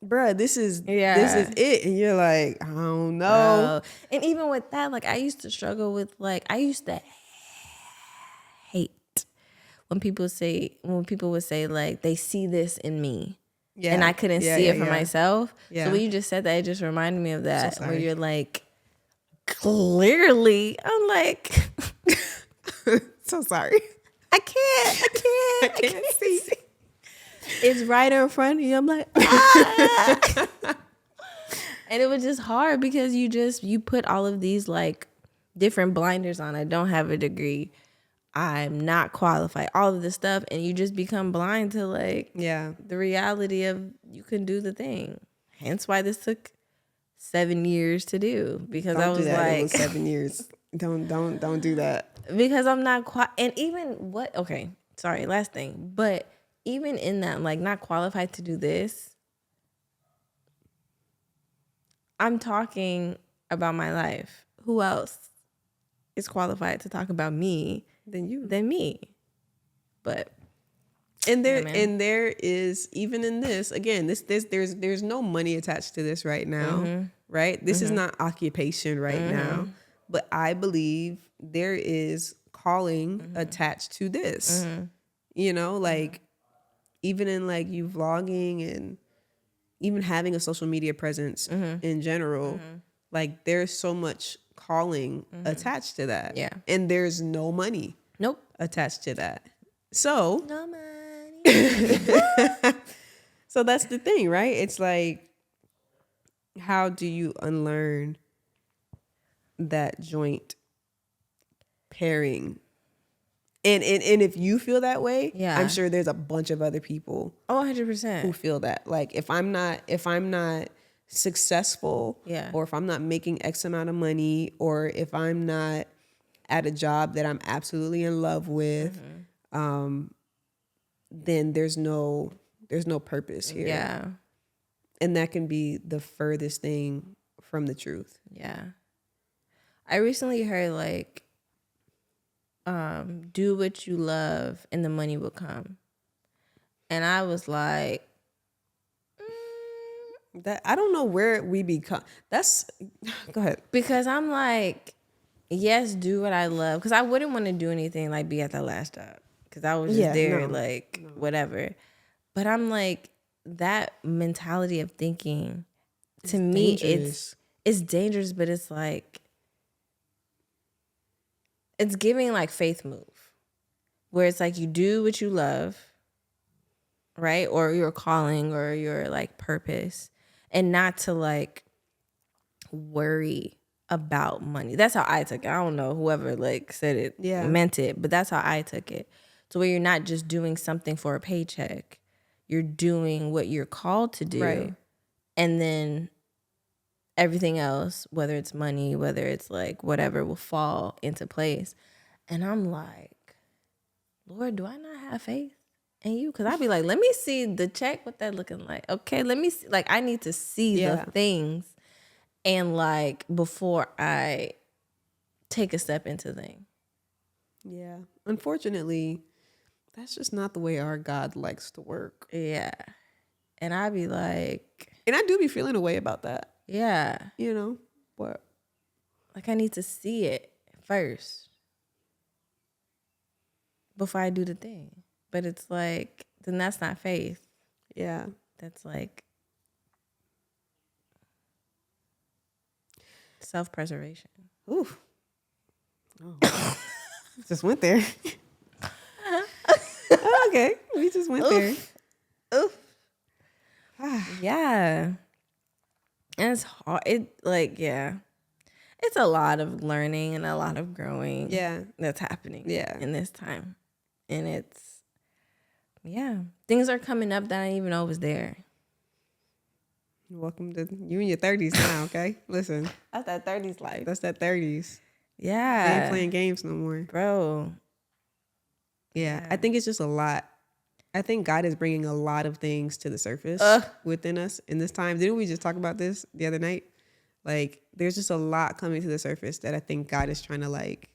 bro, this is it. And you're like, I don't know. And even with that, like, I used to struggle with, like, I used to hate when people would say like they see this in me. Yeah. And I couldn't see it for myself. Yeah. So when you just said that, it just reminded me of that. So where you're like, clearly, I'm like, so sorry. I can't see. It's right in front of you. I'm like, ah. And it was just hard because you put all of these like different blinders on. I don't have a degree. I'm not qualified, all of this stuff, and you just become blind to like the reality of you can do the thing. Hence why this took 7 years to do, because I was like, it was 7 years. Don't do that. Because I'm not and even last thing, but even in that, like, not qualified to do this, I'm talking about my life. Who else is qualified to talk about me than me? But there is, even in this, again, there's no money attached to this right now, right? This is not occupation right now, but I believe there is calling attached to this. You know, like even in like you vlogging and even having a social media presence in general, like there's so much calling attached to that. Yeah. And there's no money attached to that. So no money. So that's the thing, right? It's like, how do you unlearn that joint pairing? And if you feel that way, I'm sure there's a bunch of other people 100% who feel that. Like if I'm not successful, or if I'm not making X amount of money, or if I'm not at a job that I'm absolutely in love with, then there's no purpose here. Yeah. And that can be the furthest thing from the truth. Yeah. I recently heard like, do what you love and the money will come. And I was like, that I don't know where we become. Go ahead. Because I'm like, yes, do what I love. Because I wouldn't want to do anything like be at that last job. Because I was just whatever. But I'm like, that mentality of thinking, to me, it's dangerous, but it's like, it's giving like faith move, where it's like you do what you love, right? Or your calling or your like purpose, and not to like worry about money. That's how I took it. I don't know whoever like said it meant it, but that's how I took it. So where you're not just doing something for a paycheck, you're doing what you're called to do. Right. And then everything else, whether it's money, whether it's like whatever, will fall into place. And I'm like, Lord, do I not have faith in you? Because I'd be like, let me see the check, what that looking like. Okay, let me see. Like, I need to see the things, and like before I take a step into things. Yeah. Unfortunately, that's just not the way our God likes to work. Yeah. And I'd be like... And I do be feeling a way about that. Yeah. You know? What? Like, I need to see it first before I do the thing. But it's like, then that's not faith. Yeah. That's like self-preservation. Oof. Oh. Just went there. Okay. We just went there. Oof. Yeah. And it's hard. It's a lot of learning and a lot of growing that's happening in this time. And things are coming up that I didn't even know was there. Welcome to you in your 30s now, okay? Listen. That's that 30s life. That's that 30s. Yeah. You ain't playing games no more. Bro. Yeah. I think it's just a lot. I think God is bringing a lot of things to the surface within us in this time. Didn't we just talk about this the other night? Like, there's just a lot coming to the surface that I think God is trying to, like,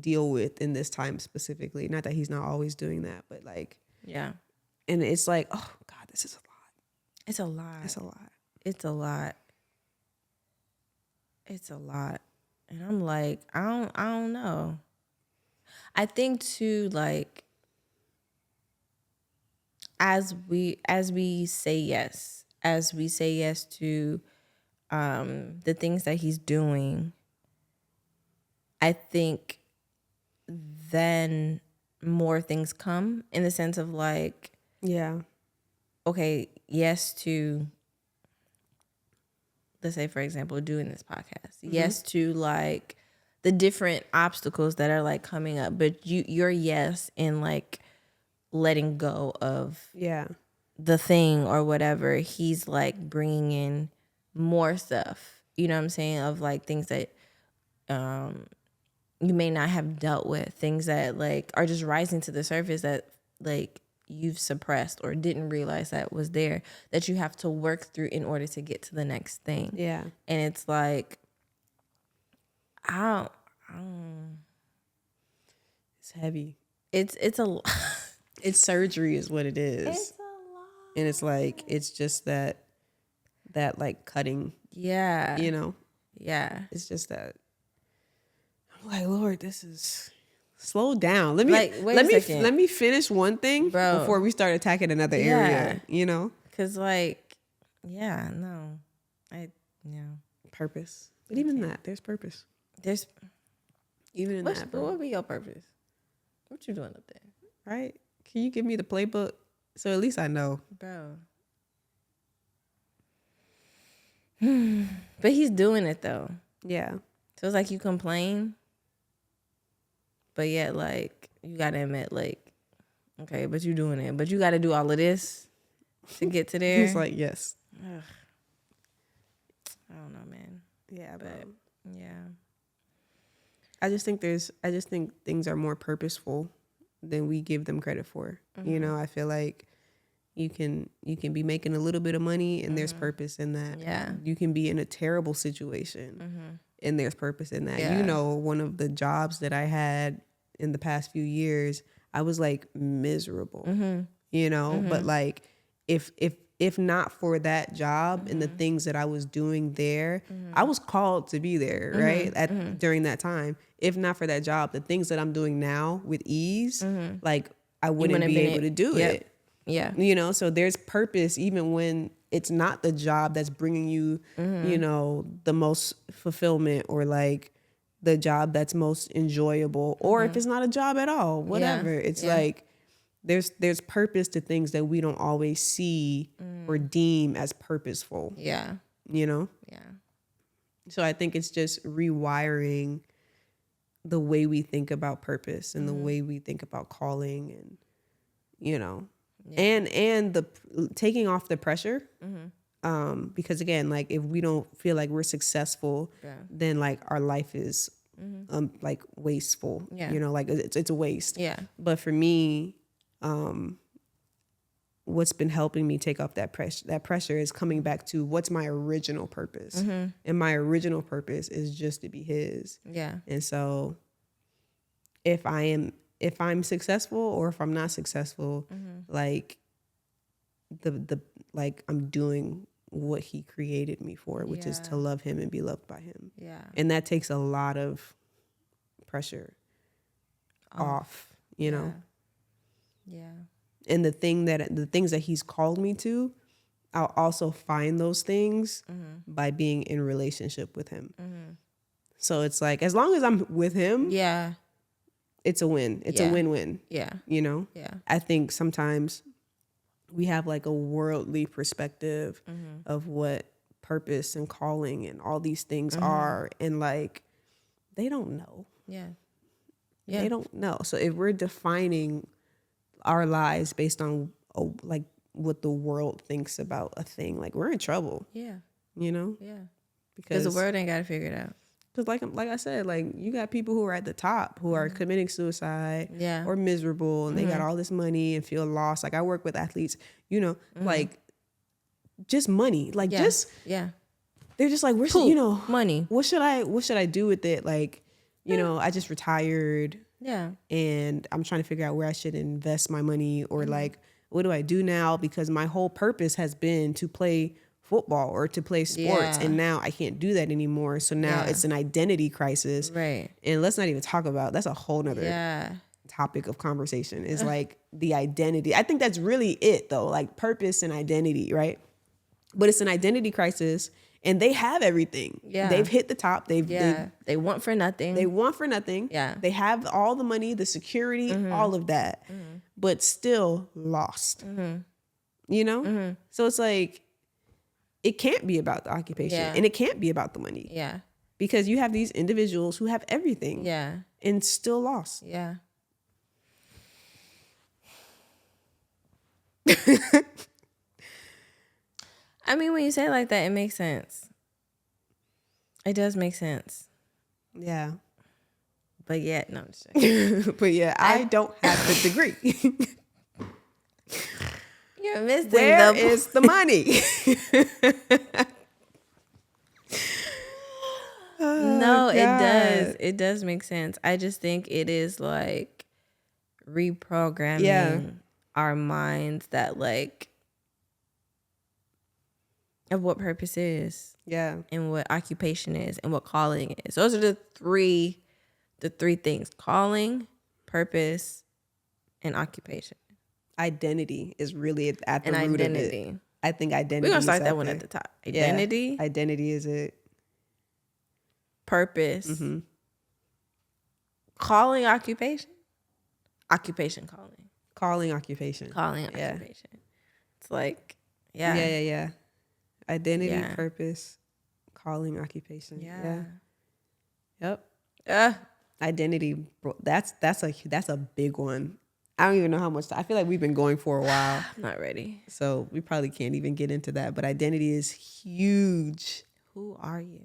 deal with in this time specifically. Not that he's not always doing that, but, like... Yeah. And it's like, oh, God, this is a lot. It's a lot. It's a lot. It's a lot. It's a lot. And I'm like, I don't know. I think, too, like... as we say yes to the things that he's doing, I think then more things come, in the sense of like, yeah, okay, yes to, let's say for example, doing this podcast, yes to like the different obstacles that are like coming up, but your yes in like letting go of the thing or whatever, he's like bringing in more stuff, you know what I'm saying, of like things that you may not have dealt with, things that like are just rising to the surface that like you've suppressed or didn't realize that was there, that you have to work through in order to get to the next thing. Yeah. And it's like, I don't it's heavy. It's a lot. It's surgery is what it is. It's a lot. And it's like, it's just that like cutting. Yeah. You know? Yeah. It's just that. I'm like, Lord, this is, slow down. Let me finish one thing before we start attacking another area, you know? Cause like, purpose. But even that, there's purpose. There's even in that. What would be your purpose? What you doing up there? Right? Can you give me the playbook so at least I know, bro? But he's doing it though. Yeah. So it's like you complain, but yet like you gotta admit like, okay, but you doing it, but you gotta do all of this to get to there. It's like, yes. Ugh. I don't know, man. Yeah, but yeah. I just think things are more purposeful than we give them credit for. You know, I feel like you can be making a little bit of money and there's purpose in that. Yeah. You can be in a terrible situation and there's purpose in that. Yeah. You know, one of the jobs that I had in the past few years, I was like miserable, you know, but like if not for that job and the things that I was doing there, I was called to be there, right? During that time. If not for that job, the things that I'm doing now with ease, like I wouldn't be able to do it. Yeah. You know, so there's purpose even when it's not the job that's bringing you, you know, the most fulfillment, or like the job that's most enjoyable, or if it's not a job at all, whatever. It's like there's purpose to things that we don't always see or deem as purposeful. Yeah. You know? Yeah. So I think it's just rewiring the way we think about purpose and the way we think about calling, and, you know, and the taking off the pressure. Because again, like if we don't feel like we're successful, then like our life is like wasteful, you know, like it's a waste. Yeah. But for me, what's been helping me take off that pressure is coming back to what's my original purpose. And my original purpose is just to be his. Yeah. And so if I'm successful or if I'm not successful, like the like I'm doing what he created me for, which is to love him and be loved by him. Yeah. And that takes a lot of pressure off, you know? Yeah. And the things that he's called me to, I'll also find those things by being in relationship with him. So it's like, as long as I'm with him, it's a win. It's a win-win. Yeah. You know? Yeah. I think sometimes we have like a worldly perspective of what purpose and calling and all these things are. And like, they don't know. Yeah. They don't know. So if we're defining our lives based on like what the world thinks about a thing, like we're in trouble. Yeah. You know? Yeah. Because the world ain't got to figure it out. Because like I said, like you got people who are at the top who are committing suicide or miserable, and they got all this money and feel lost. Like I work with athletes, you know, like just money, like they're just like, where's you know, money. What should I do with it? Like, you know, I just retired. Yeah. And I'm trying to figure out where I should invest my money, or like, what do I do now? Because my whole purpose has been to play football or to play sports, and now I can't do that anymore. So now it's an identity crisis. Right. And let's not even talk about, that's a whole nother topic of conversation is like the identity. I think that's really it though, like purpose and identity, right? But it's an identity crisis, and they have everything. Yeah. They've hit the top. They want for nothing. They want for nothing. Yeah. They have all the money, the security, all of that, but still lost. You know? So it's like, it can't be about the occupation, and it can't be about the money. Yeah. Because you have these individuals who have everything. Yeah. And still lost. Yeah. I mean, when you say it like that, it makes sense. It does make sense. Yeah. But yeah, no, I'm just joking. But yeah, I don't have the degree. You're missing Where is the money? No, God. It does. It does make sense. I just think it is like reprogramming our minds that like of what purpose is. Yeah. And what occupation is and what calling is. Those are the three things: calling, purpose, and occupation. Identity is really at the root of it. I think identity. We're gonna start that one at the top. Identity. Yeah. Identity is it. Purpose. Calling, occupation. Occupation, calling. Calling, occupation. Calling, occupation. It's like, Yeah. Identity, purpose, calling, occupation. Yep. Identity, bro, that's a big one. I don't even know how much. I feel like we've been going for a while. I'm not ready. So we probably can't even get into that. But identity is huge. Who are you?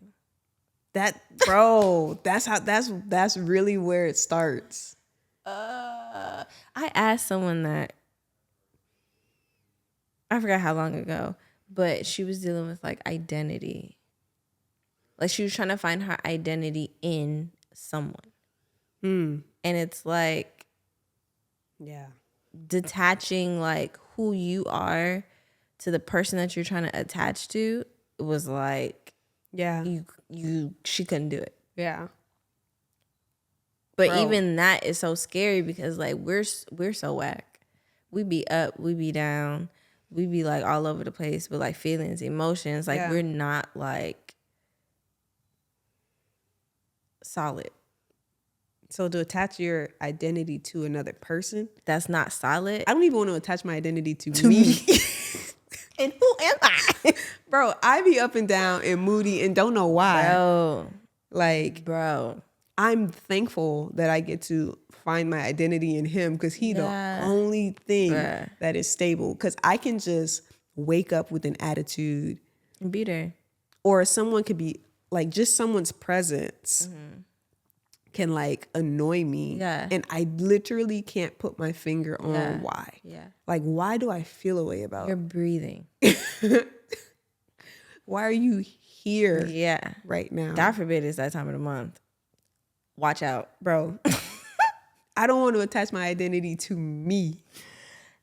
That, bro, that's really where it starts. I asked someone that, I forgot how long ago, but she was dealing with like identity. Like she was trying to find her identity in someone. And it's like, detaching like who you are to the person that you're trying to attach to was like, she couldn't do it. Yeah. But even that is so scary because like we're so whack. We be up, we be down, we be like all over the place with like feelings, emotions. Like we're not like solid. So to attach your identity to another person, that's not solid. I don't even want to attach my identity to me. And who am I? Bro, I be up and down and moody and don't know why. Bro, I'm thankful that I get to find my identity in him because he's the only thing that is stable. Because I can just wake up with an attitude. And be there. Or someone could be like, just someone's presence can like annoy me. And I literally can't put my finger on why. Like, why do I feel a way about You're breathing. Why are you here right now? God forbid it's that time of the month. Watch out. Bro. I don't want to attach my identity to me.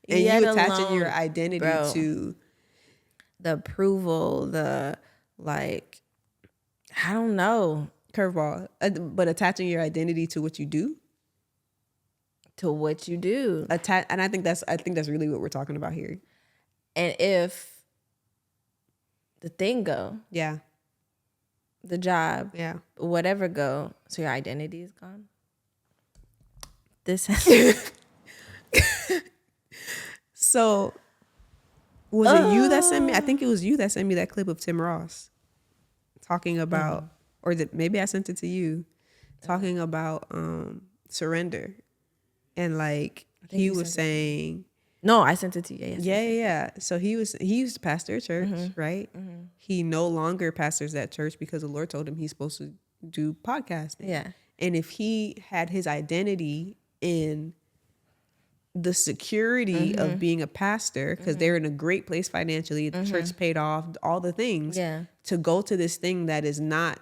And you attaching your identity to the approval, the like, I don't know. Curveball. But attaching your identity to what you do. To what you do. And I think that's really what we're talking about here. And if the thing go. The job. Whatever go. So your identity is gone. So was it you that sent me? I think it was you that sent me that clip of Tim Ross talking about, or maybe I sent it to you, talking about surrender. And like he was saying, no, I sent it to you. Yeah. So he used to pastor a church, right? He no longer pastors that church because the Lord told him he's supposed to do podcasting. And if he had his identity in the security of being a pastor, because they're in a great place financially, the church paid off, all the things, to go to this thing that is not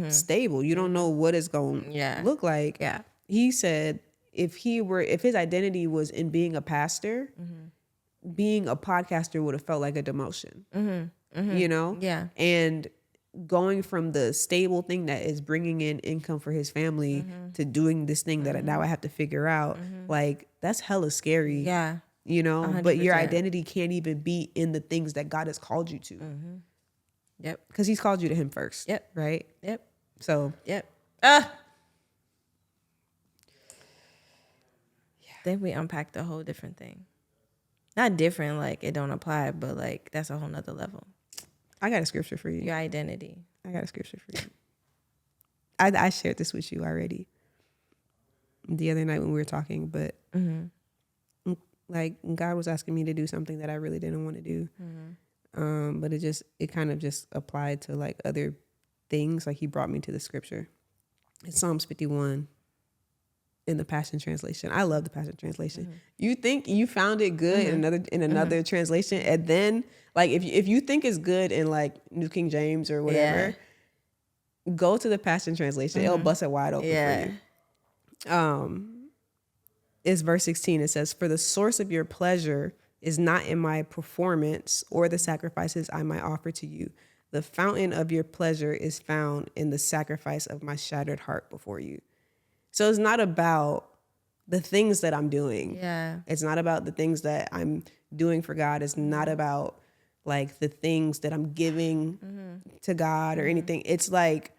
stable. You don't know what it's going to look like. He said if his identity was in being a pastor, being a podcaster would have felt like a demotion. You know? Yeah. And going from the stable thing that is bringing in income for his family to doing this thing that now I have to figure out. Like, that's hella scary. Yeah. You know, 100%. But your identity can't even be in the things that God has called you to. Yep. Because he's called you to him first. Yep. Right? Yep. So. Yep. I think we unpacked a whole different thing. Not different, like it don't apply, but like that's a whole nother level. I got a scripture for you. Your identity. I got a scripture for you. I shared this with you already the other night when we were talking, but like God was asking me to do something that I really didn't want to do. But it kind of just applied to like other things. Like he brought me to the scripture. It's Psalms 51 in the Passion Translation. I love the Passion Translation. You think you found it good in another translation, and then like if you think it's good in like New King James or whatever, go to the Passion Translation. It'll bust it wide open for you. It's verse 16. It says, "For the source of your pleasure is not in my performance or the sacrifices I might offer to you. The fountain of your pleasure is found in the sacrifice of my shattered heart before you." So it's not about the things that I'm doing. Yeah. It's not about the things that I'm doing for God. It's not about like the things that I'm giving to God or anything. It's like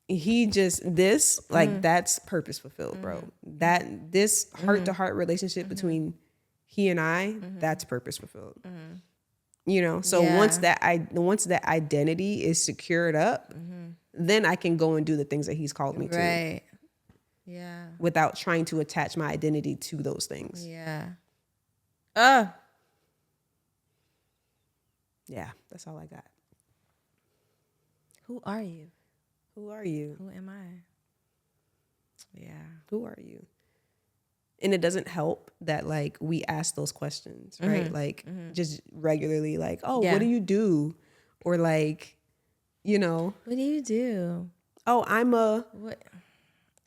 that's purpose fulfilled, bro. That this heart to heart relationship between he and I, that's purpose fulfilled. You know, so once that identity is secured up, then I can go and do the things that he's called me to. Right. Yeah. Without trying to attach my identity to those things. Yeah. Yeah, that's all I got. Who are you? Who are you? Who am I? Yeah. Who are you? And it doesn't help that like we ask those questions, right? Like just regularly, like, oh, what do you do? Or like, you know. What do you do? Oh, I'm a... What?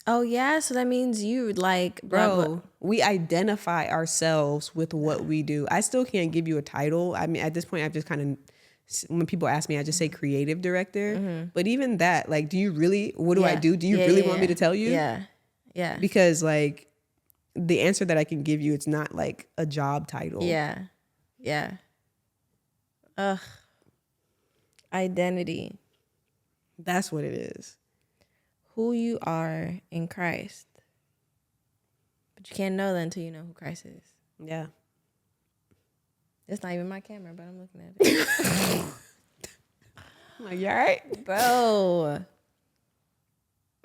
Oh, yeah. So that means you like... Bro, we identify ourselves with what we do. I still can't give you a title. I mean, at this point, I've just kind of... When people ask me, I just say creative director. But even that, like, do you really... What do I do? Do you really want me to tell you? Yeah. Yeah. Because, like, the answer that I can give you, it's not, like, a job title. Yeah. Yeah. Identity. That's what it is. Who you are in Christ. But you can't know that until you know who Christ is. Yeah. It's not even my camera, but I'm looking at it. I'm like, you all right? Bro.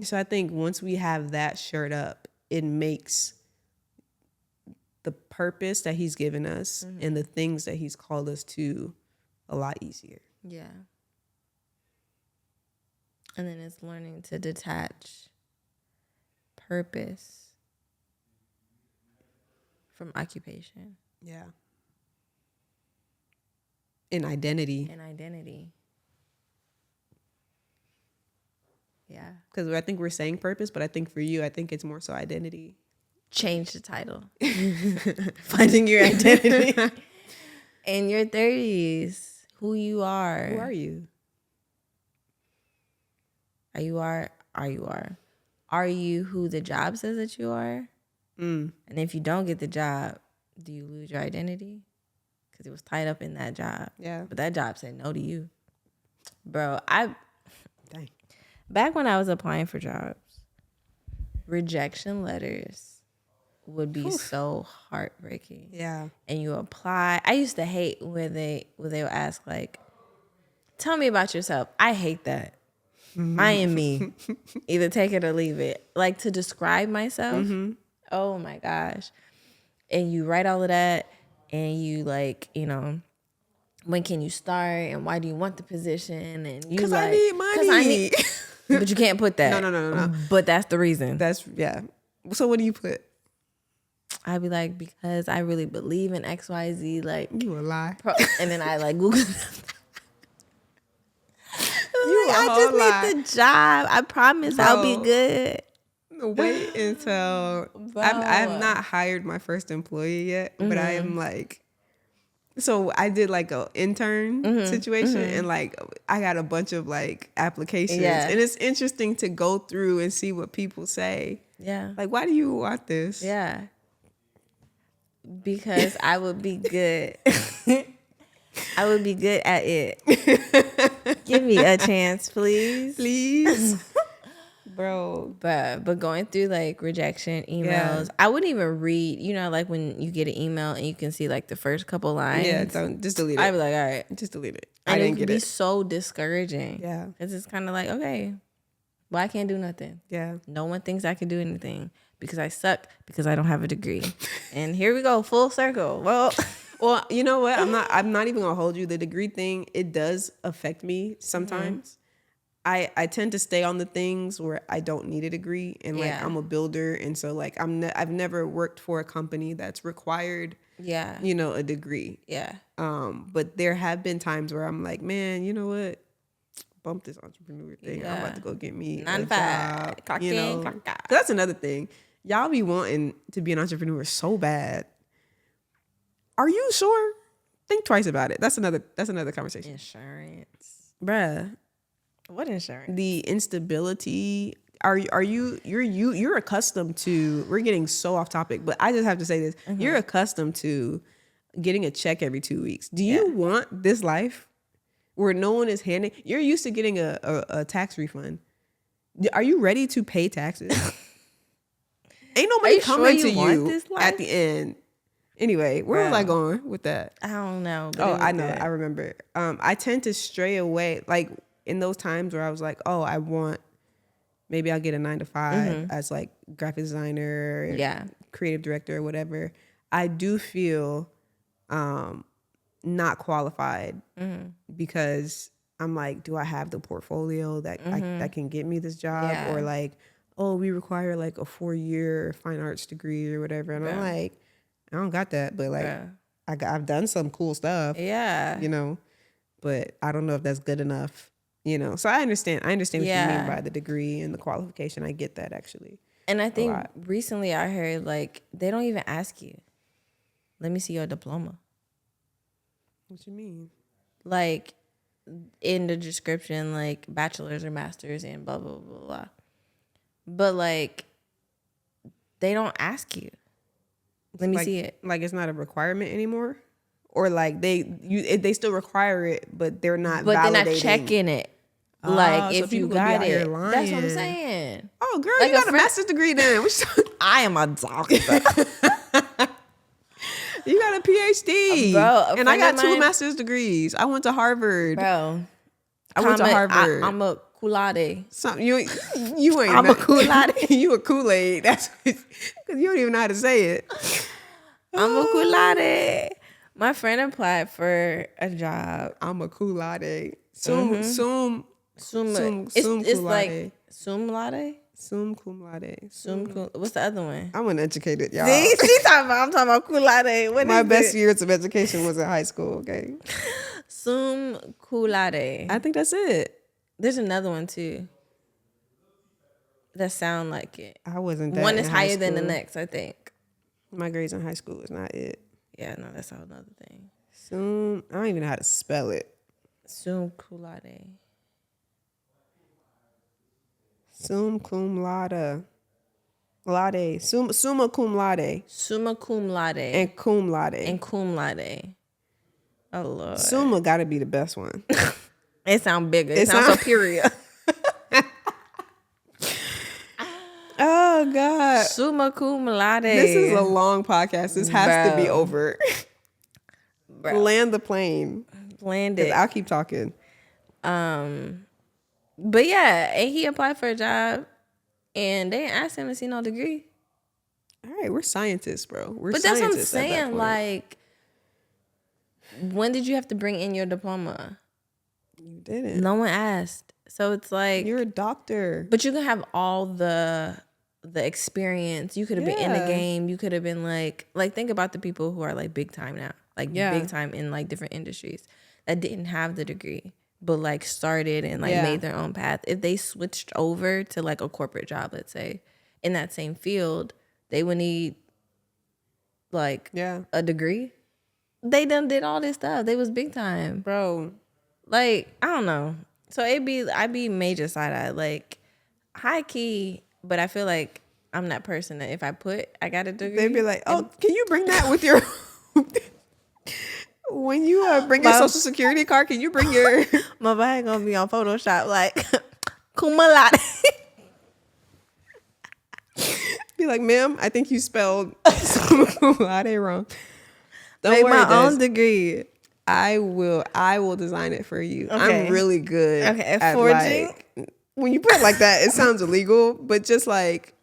So I think once we have that shirt up, it makes the purpose that he's given us and the things that he's called us to a lot easier. Yeah. And then it's learning to detach purpose from occupation. Yeah. And identity. Yeah. Because I think we're saying purpose, but I think for you, I think it's more so identity. Change the title. Finding your identity. In your 30s, who you are. Who are you? Are you who the job says that you are? And if you don't get the job, do you lose your identity? Because it was tied up in that job. Yeah. But that job said no to you. Bro, Dang. Back when I was applying for jobs, rejection letters would be so heartbreaking. Yeah. And you apply. I used to hate when they would ask, like, tell me about yourself. I hate that. I am me. Either take it or leave it. Like, to describe myself. Oh my gosh. And you write all of that and you like, you know, when can you start and why do you want the position? And you Because like, I need money. But you can't put that. No. But that's the reason. Yeah. So what do you put? I'd be like, because I really believe in XYZ. Like, You a lie. And then I like Google. I just need the job. I promise I'll be good. Wait until I have not hired my first employee yet, but I am like So I did like a intern situation and like I got a bunch of like applications and it's interesting to go through and see what people say. Yeah. Like, why do you want this? Yeah. Because I would be good. I would be good at it. Give me a chance, please. Please. Bro. But going through like rejection emails, I wouldn't even read, you know, like when you get an email and you can see like the first couple lines. Yeah, don't just delete it. I'd be like, all right. Just delete it. And I didn't get it. It can be so discouraging. Yeah. Because it's kind of like, okay, well, I can't do nothing. Yeah. No one thinks I can do anything because I suck because I don't have a degree. And here we go, full circle. Well, you know what? I'm not even gonna hold you. The degree thing, it does affect me sometimes. I tend to stay on the things where I don't need a degree, and like I'm a builder, and so like I've never worked for a company that's required, you know, a degree. Yeah. But there have been times where I'm like, man, you know what? Bump this entrepreneur thing. I'm about to go get me a job. Clock you know, in, clock out. That's another thing. Y'all be wanting to be an entrepreneur so bad. Are you sure? Think twice about it. That's another conversation. Insurance, bruh. What insurance? The instability. You're accustomed to. We're getting so off topic, but I just have to say this. You're accustomed to getting a check every 2 weeks. Do you want this life where no one is handing? You're used to getting a tax refund. Are you ready to pay taxes? Ain't nobody coming to you at the end. Anyway, where was I going with that? I don't know. I know. I remember. I tend to stray away, like in those times where I was like, oh, maybe I'll get a 9-to-5 as like graphic designer, creative director or whatever. I do feel not qualified because I'm like, do I have the portfolio that can get me this job? Or like, oh, we require like a 4-year fine arts degree or whatever. And I'm like, I don't got that, but like I've done some cool stuff. Yeah. You know, but I don't know if that's good enough, you know. So I understand what you mean by the degree and the qualification. I get that actually. And I think recently I heard like they don't even ask you, let me see your diploma. What you mean? Like in the description, like bachelor's or master's and blah, blah, blah, blah. But like they don't ask you. Let me see it. Like it's not a requirement anymore, or like they still require it, but they're not. But validating. They're not checking it. Like if you got it, that's what I'm saying. Oh, girl, like you got a master's degree then. I am a doctor. You got a PhD, bro. And I got 2 master's degrees. I went to Harvard, bro. I went to Harvard. I'm a Kool-Aid. You ain't. I'm a Kool-Aid. You a Kool-Aid. That's because you don't even know how to say it. I'm a Kool-Aid. My friend applied for a job. I'm a Kool-Aid. It's like sum laude. Sum cum laude. What's the other one? I'm uneducated, y'all. See, I'm talking about Kool-Aid. My best years of education was in high school. Okay. Sum Kool-Aid. I think that's it. There's another one too that sound like it. I wasn't that. One is higher than the next, I think. My grades in high school is not it. Yeah, no, that's a whole other thing. I don't even know how to spell it. Sum Kool-Aid. Sum cum laude. Laude. Summa cum laude. Summa cum laude. And cum laude. And cum laude. Oh, Lord. Summa got to be the best one. It sounds bigger. It sounds superior. Oh, God. Summa cum laude. This is a long podcast. This has to be over. Land the plane. Land it. I'll keep talking. But yeah, and he applied for a job and they didn't ask him to see no degree. All right, we're scientists, bro. But that's what I'm saying. Like, when did you have to bring in your diploma? You didn't. No one asked. So it's like, you're a doctor. But you can have all the experience. You could have been in the game. You could have been like think about the people who are like big time now. Like big time in like different industries that didn't have the degree, but like started and like made their own path. If they switched over to like a corporate job, let's say, in that same field, they would need like a degree. they done did all this stuff. They was big time, bro. Like, I don't know. So I be major side eye, like high key, but I feel like I'm that person that if I got a degree, they'd be like, "Oh, can you bring that with your when you bring your social security card? Can you bring your my bag gonna be on Photoshop like cum laude." Be like, "Ma'am, I think you spelled cum laude wrong." Don't Make worry, my own degree. I will design it for you. Okay. I'm really good at forging. Like, when you put it like that, it sounds illegal, but just like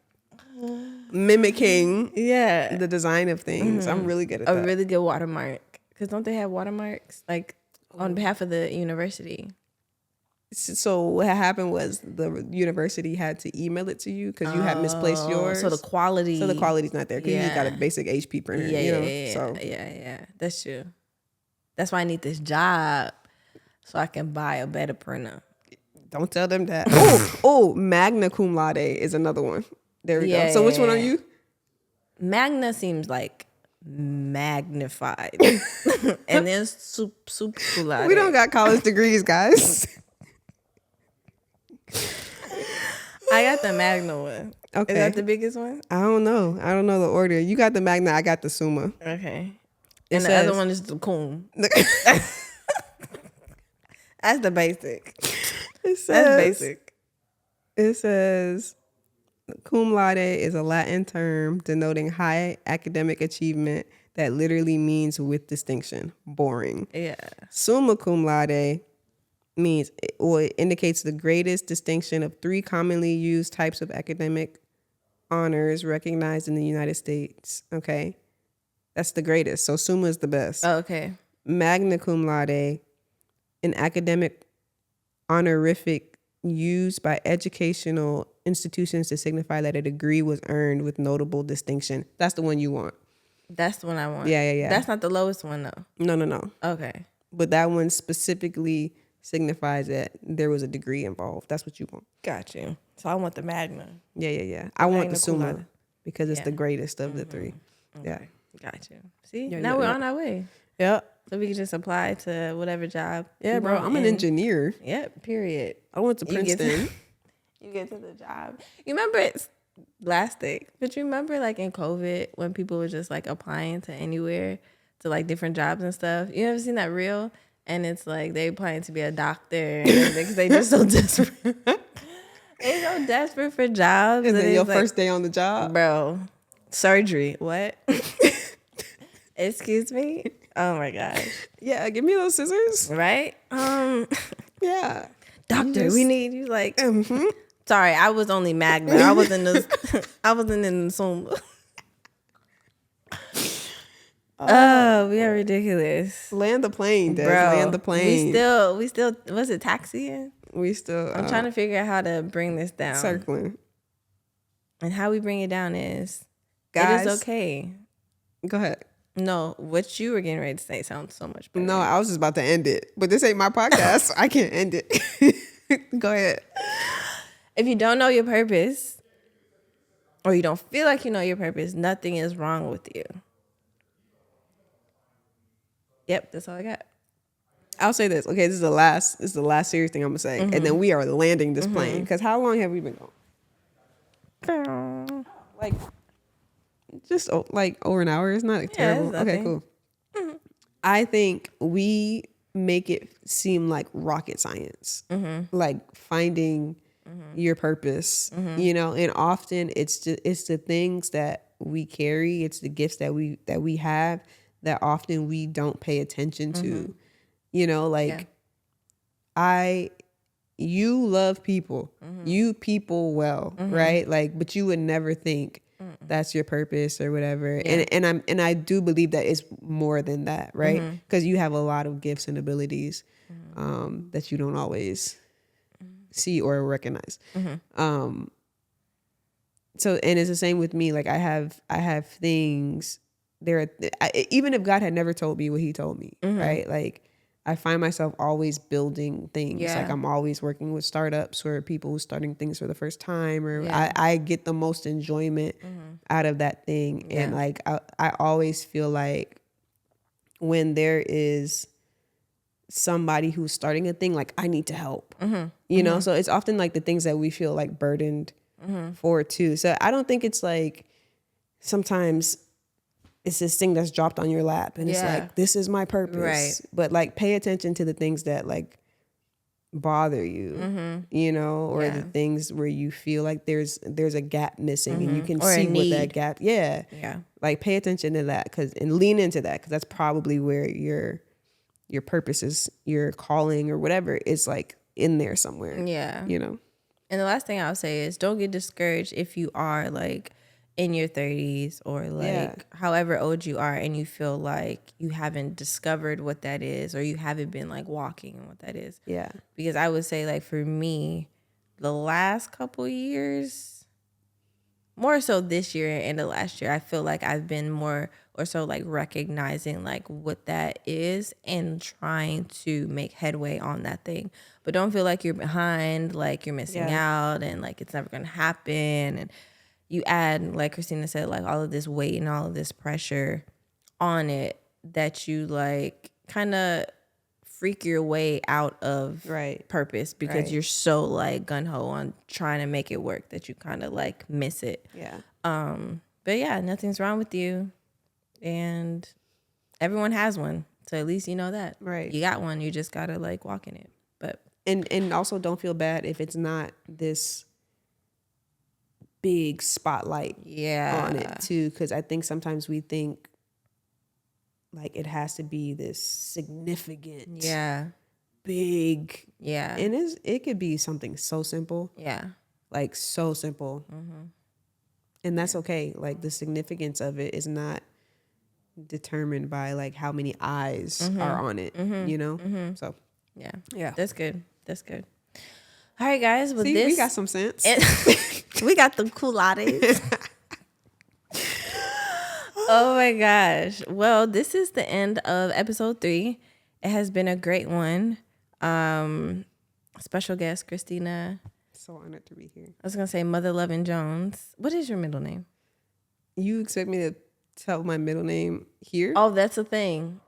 mimicking the design of things. I'm really good at that. A really good watermark. Because don't they have watermarks like on behalf of the university? So what happened was the university had to email it to you because you had misplaced yours. So the quality's not there because you just got a basic HP printer. Yeah. That's true. That's why I need this job so I can buy a better printer. Don't tell them that. Oh, magna cum laude is another one. There we go. So which one are you? Magna seems like magnified. And then super cum laude. We don't got college degrees, guys. I got the magna one. Okay. Is that the biggest one? I don't know the order. You got the magna, I got the summa. Okay. And the other one is the cum. That's the basic. That's basic. It says cum laude is a Latin term denoting high academic achievement that literally means with distinction. Boring. Yeah. Summa cum laude means it indicates the greatest distinction of 3 commonly used types of academic honors recognized in the United States. Okay. That's the greatest. So summa is the best. Oh, okay. Magna cum laude, an academic honorific used by educational institutions to signify that a degree was earned with notable distinction. That's the one you want. That's the one I want. Yeah. That's not the lowest one though. No. Okay. But that one specifically signifies that there was a degree involved. That's what you want. Got you. So I want the magna. Yeah. I want the summa because it's the greatest of the 3. Okay. Yeah. Got you. See? Now we're on our way. Yep. So we can just apply to whatever job. Yeah, bro. I'm an engineer. Yep. Period. I went to Princeton. You get to the job. You remember it's last thing, but you remember like in COVID when people were just like applying to anywhere to like different jobs and stuff. You ever seen that reel? And it's like they applying to be a doctor because they just so desperate. They so desperate for jobs. And then your first day on the job, bro. Surgery. What? Excuse me. Oh my gosh. Yeah, give me those scissors. Right? Yeah. Doctor, we need you. Like, sorry, I was only magna. I wasn't in the Summa. Oh, we are ridiculous. Land the plane, Des. Bro, land the plane. We still was it taxiing? I'm trying to figure out how to bring this down. Circling. And how we bring it down is, guys, it is okay. Go ahead. No, what you were getting ready to say sounds so much better. No, I was just about to end it. But this ain't my podcast, so I can't end it. Go ahead. If you don't know your purpose, or you don't feel like you know your purpose, nothing is wrong with you. Yep, that's all I got. I'll say this. Okay, this is the last serious thing I'm gonna say. And then we are landing this plane. Because how long have we been going? Like just like over an hour. It's not terrible. Okay, cool. I think we make it seem like rocket science. Like finding your purpose. You know, and often it's the things that we carry, it's the gifts that we have that often we don't pay attention to. You know, like you love people. You people well, right? Like, but you would never think that's your purpose or whatever. Yeah. And I do believe that it's more than that, right? Because you have a lot of gifts and abilities that you don't always see or recognize. So, and it's the same with me. Like I have things there. Even if God had never told me what He told me, right? Like I find myself always building things. Yeah. Like I'm always working with startups or people who's starting things for the first time, or I get the most enjoyment out of that thing. Yeah. And like I always feel like when there is somebody who's starting a thing, like, I need to help, you know? So it's often like the things that we feel like burdened for too. So I don't think it's like, sometimes it's this thing that's dropped on your lap and it's like, this is my purpose. Right. But like, pay attention to the things that like bother you, you know, or the things where you feel like there's a gap missing and you can see what that gap. Yeah. Like, pay attention to that and lean into that, because that's probably where your purpose is, your calling or whatever is, like, in there somewhere. Yeah. You know? And the last thing I'll say is, don't get discouraged if you are like in your 30s or like however old you are and you feel like you haven't discovered what that is, or you haven't been like walking in what that is. Yeah. Because I would say, like, for me, the last couple years, more so this year and the last year, I feel like I've been more or so like recognizing like what that is and trying to make headway on that thing. But don't feel like you're behind, like you're missing out and like it's never going to happen. And you add, like Christina said, like all of this weight and all of this pressure on it that you like kind of freak your way out of purpose because you're so like gung-ho on trying to make it work that you kind of like miss it. Yeah. But yeah, nothing's wrong with you. And everyone has one. So at least you know that. Right. You got one. You just got to like walk in it. But and also don't feel bad if it's not this big spotlight on it too. Because I think sometimes we think like it has to be this significant, big, and it could be something so simple, like so simple, and that's okay. Like, the significance of it is not determined by like how many eyes are on it, you know. So yeah, that's good. All right, guys. With this, we got some sense. We got the culottes. Oh my gosh. Well, this is the end of episode 3. It has been a great one. Special guest, Christina. So honored to be here. I was going to say Mother Lovin' Jones. What is your middle name? You expect me to tell my middle name here? Oh, that's a thing.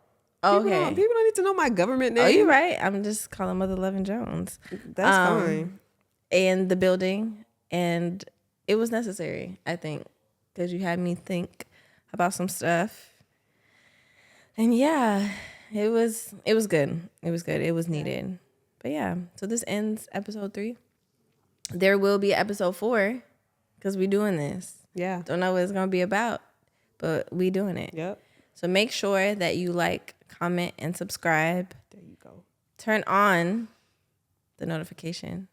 Okay. People don't need to know my government name. Oh, you're right. I'm just calling Mother Lovin' Jones. That's fine. And the building. And it was necessary, I think, because you had me think about some stuff. And yeah, it was good. It was good. It was needed. But yeah, so this ends episode 3. There will be episode 4 because we're doing this. Yeah. Don't know what it's going to be about, but we doing it. Yep. So make sure that you like, comment, and subscribe. There you go. Turn on the notification.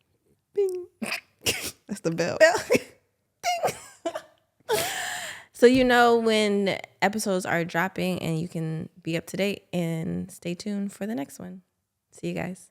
Bing. That's the bell. Ding. So you know when episodes are dropping and you can be up to date, and stay tuned for the next one. See you guys.